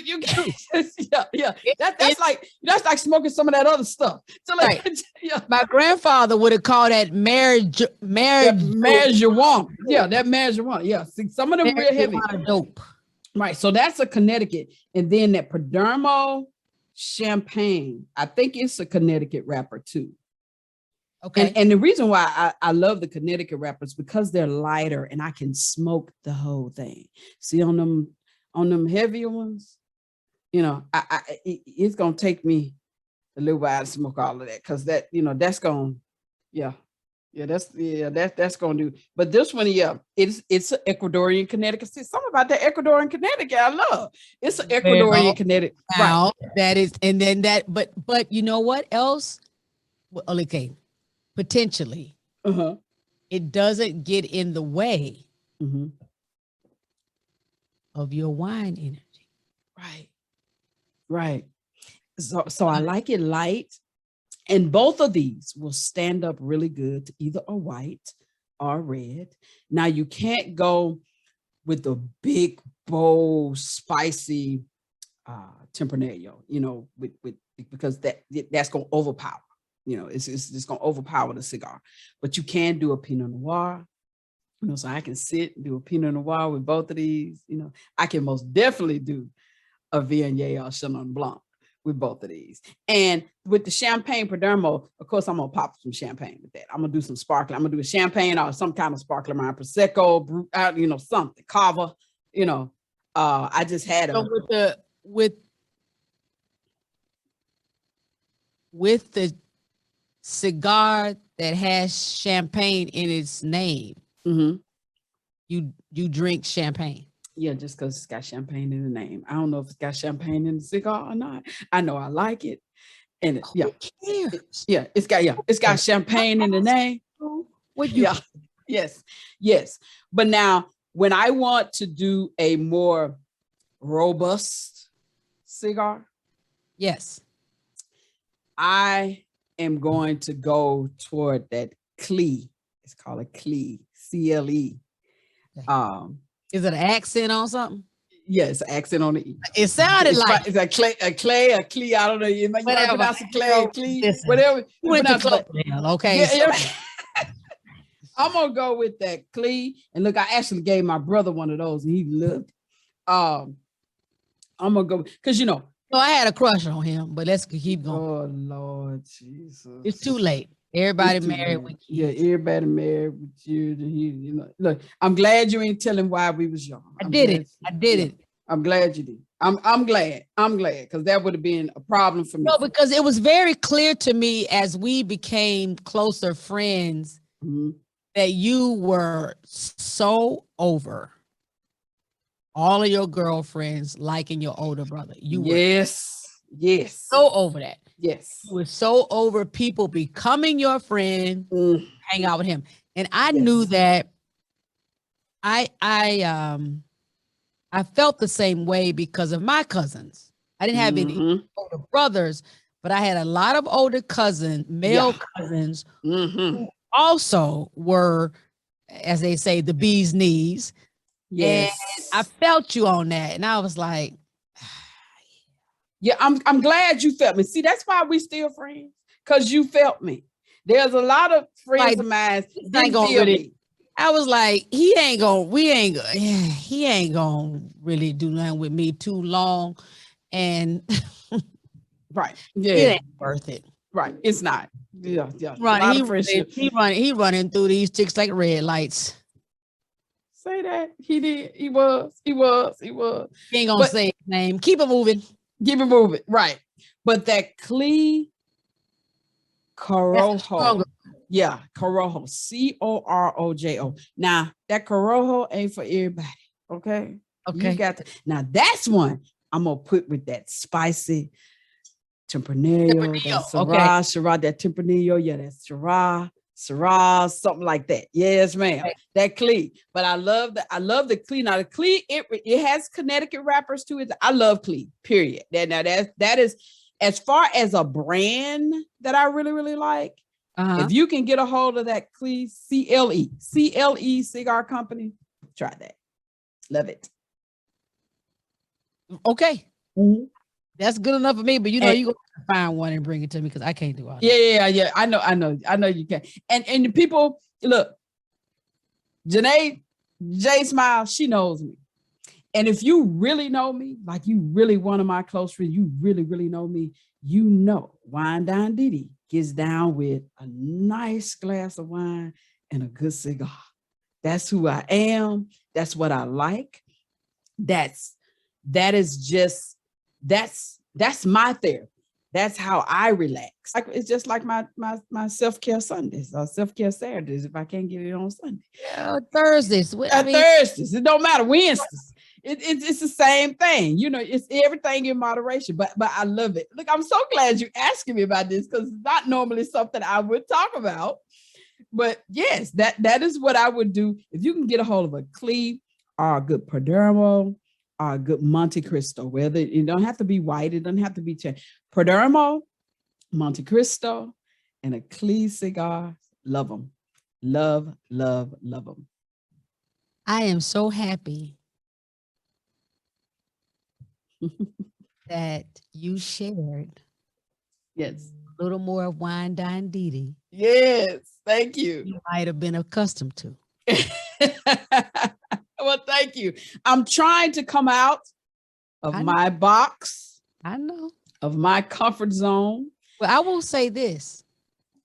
yeah. That's like smoking some of that other stuff. So like, right. My grandfather would have called that marijuana. Yeah, that marijuana. Yeah, see, some of them real heavy. Dope. Right. So that's a Connecticut, and then that Perdomo champagne. I think it's a Connecticut wrapper too. Okay. And the reason why I love the Connecticut wrappers because they're lighter and I can smoke the whole thing. See, on them heavier ones, you know, it's gonna take me a little while to smoke all of that because that, you know, that's gonna, that's gonna do. But this one, it's an Ecuadorian Connecticut. See, something about that Ecuadorian Connecticut I love. It's an Ecuadorian Connecticut. Now, right. That is, and then that, but you know what else? Well, okay. Potentially, it doesn't get in the way of your wine energy. Right. So I like it light, and both of these will stand up really good to either a white or red. Now you can't go with the big, bold, spicy Tempranillo, you know, with because that's gonna overpower. You know, it's just going to overpower the cigar, but you can do a Pinot Noir, you know, so I can sit and do a Pinot Noir with both of these. You know, I can most definitely do a Viognier or Chenin Blanc with both of these. And with the Champagne Perdomo, of course, I'm going to pop some champagne with that. I'm going to do some sparkling. I'm going to do a champagne or some kind of sparkling wine, Prosecco, you know, something, Cava, you know. I just had with the cigar that has champagne in its name, you drink champagne. Yeah, just because it's got champagne in the name. I don't know if it's got champagne in the cigar or not. I know I like it, and it's got champagne in the name. Yes. But now, when I want to do a more robust cigar, yes, I am going to go toward that CLE. It's called a CLE, CLE. Is it an accent on something? Yes, yeah, accent on the E. It sounded like it's a clay. I don't know. You might pronounce it clay, whatever. Okay. Yeah. I'm gonna go with that CLE. And look, I actually gave my brother one of those, and he loved it. I'm gonna go because you know. Well, I had a crush on him, but let's keep going. Oh Lord Jesus! It's too late. Everybody married with kids. Yeah, everybody married with children. You know, look, I'm glad you ain't telling why we was young. I did it. I'm glad you did. I'm glad because that would have been a problem for me. No, because it was very clear to me as we became closer friends that you were so over all of your girlfriends liking your older brother. You were yes, so over that. Yes, you were so over people becoming your friend, hang out with him, and I knew that. I felt the same way because of my cousins. I didn't have any older brothers, but I had a lot of older male cousins, who also were, as they say, the bee's knees. Yes. And I felt you on that. And I was like, yeah, I'm glad you felt me. See, that's why we still friends. Because you felt me. There's a lot of friends of mine that feel me. I was like, he ain't gonna really do nothing with me too long. And right. Yeah. It ain't worth it. Right. It's not. Yeah. He running through these chicks like red lights. Say that. He did. He was. He ain't gonna say his name. Keep it moving. Right. But that CLE Corojo. Yeah, Corojo, Corojo. Now that Corojo ain't for everybody. Okay. You got to. Now that's one I'm gonna put with that spicy Tempranillo, that Syrah, that Tempranillo. Yeah, that's Syrah, something like that. Yes, ma'am. Okay. That CLE. But I love the CLE. Now the CLE, it has Connecticut wrappers to it. I love CLE. Period. That is as far as a brand that I really, really like. If you can get a hold of that CLE cigar company, try that. Love it. Okay. Mm-hmm. That's good enough for me, but you know, you go find one and bring it to me because I can't do all that. Yeah. I know you can. And the people, look, Janae, JSmiles, she knows me. And if you really know me, like you really one of my close friends, you really, really know me, you know WineDineDeeDee gets down with a nice glass of wine and a good cigar. That's who I am. That's what I like. That's my therapy. That's how I relax. Like, it's just like my self-care Sundays or self-care Saturdays if I can't get it on Sunday. Thursdays. Thursdays. It don't matter. Wednesdays. It's the same thing. You know, it's everything in moderation. But I love it. Look, I'm so glad you're asking me about this because it's not normally something I would talk about. But yes, that is what I would do. If you can get a hold of a Cleve or a good Perdomo or a good Monte Cristo, whether it don't have to be white, it doesn't have to be Perdomo, Monte Cristo, and a Cleve cigar. Love them. Love them. I am so happy that you shared yes a little more of WineDineDeeDee. Yes, thank you. You might have been accustomed to. Well, thank you. I'm trying to come out of my box. I know. Of my comfort zone. Well, I will say this.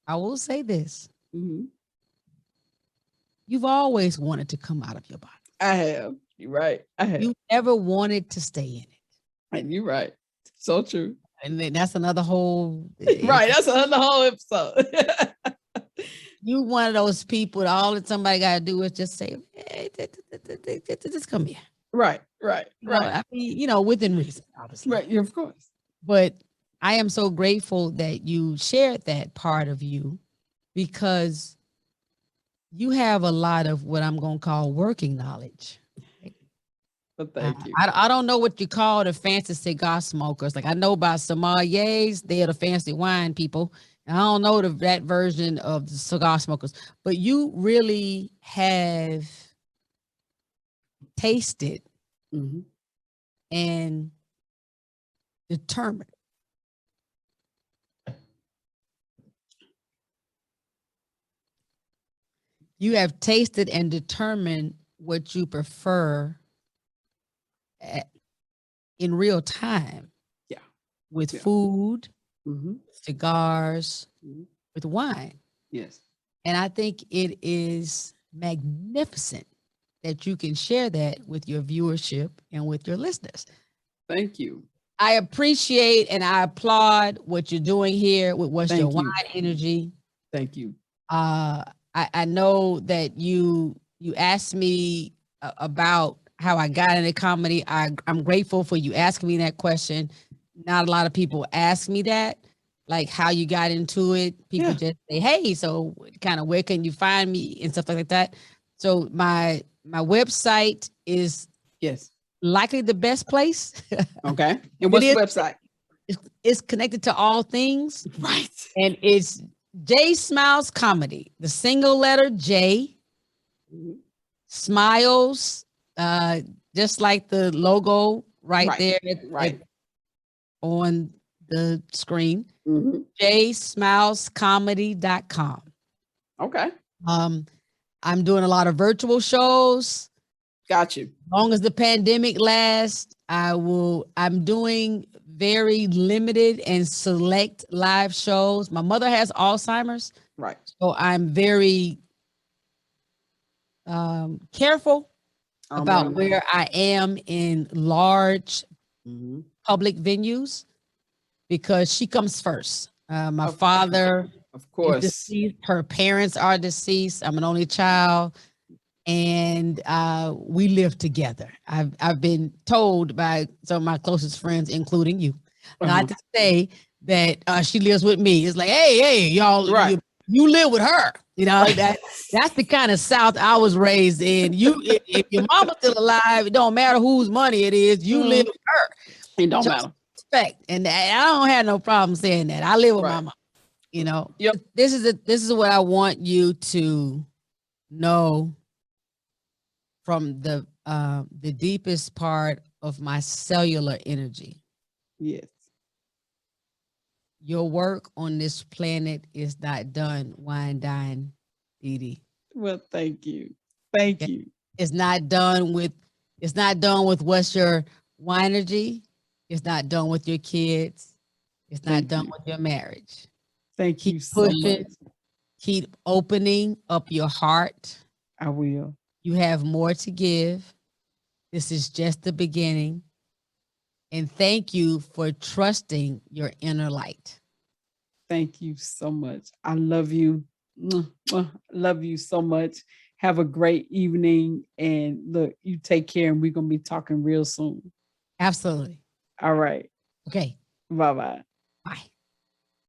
Mm-hmm. You've always wanted to come out of your box. I have. You're right. I have. You never wanted to stay in it. And you're right. So true. And then that's another whole right. That's another whole episode. You one of those people that all that somebody got to do is just say, hey, just come here. Right. I mean, you know, within reason, obviously. Right. Yeah, of course. But I am so grateful that you shared that part of you because you have a lot of what I'm going to call working knowledge. Well, thank you. I don't know what you call the fancy cigar smokers. Like I know about sommeliers, they are the fancy wine people. I don't know that version of the cigar smokers, but you really have tasted and determined. You have tasted and determined what you prefer in real time. Yeah. With food, cigars, with wine. Yes. And I think it is magnificent that you can share that with your viewership and with your listeners. Thank you. I appreciate and I applaud what you're doing here with What's Your Wine Energy. Thank you. I know that you asked me about how I got into comedy. I'm grateful for you asking me that question. Not a lot of people ask me that, like how you got into it. People just say, hey, so kind of where can you find me and stuff like that. So my website is likely the best place. Okay. And what's the website? It's connected to all things. Right. And it's JSmiles Comedy. The single letter J. Smiles. Just like the logo right there on the screen. JSmilesComedy.com. Okay. I'm doing a lot of virtual shows. Got you. As long as the pandemic lasts, I'm doing very limited and select live shows. My mother has Alzheimer's. Right. So I'm very careful about where I am in large public venues because she comes first. My father, of course, is deceased. Her parents are deceased. I'm an only child, and we live together. I've been told by some of my closest friends, including you, not to say that she lives with me. It's like, hey, y'all, you live with her. You know, that's the kind of South I was raised in. If your mama's still alive, it don't matter whose money it is, you live with her. It don't matter. Respect. And I don't have no problem saying that. I live with my mom. You know, Yep. this is what I want you to know from the deepest part of my cellular energy. Yes. Your work on this planet is not done, WineDineDeeDee. Well, thank you. Thank you. It's not done with What's Your Winenergy. It's not done with your kids. It's not Thank done you. with your marriage. Thank Keep you so pushing. much. Keep opening up your heart. I will. You have more to give. This is just the beginning. And thank you for trusting your inner light. Thank you so much. I love you. Love you so much. Have a great evening. And look, you take care, and we're going to be talking real soon. Absolutely. All right. Okay. Bye-bye. Bye.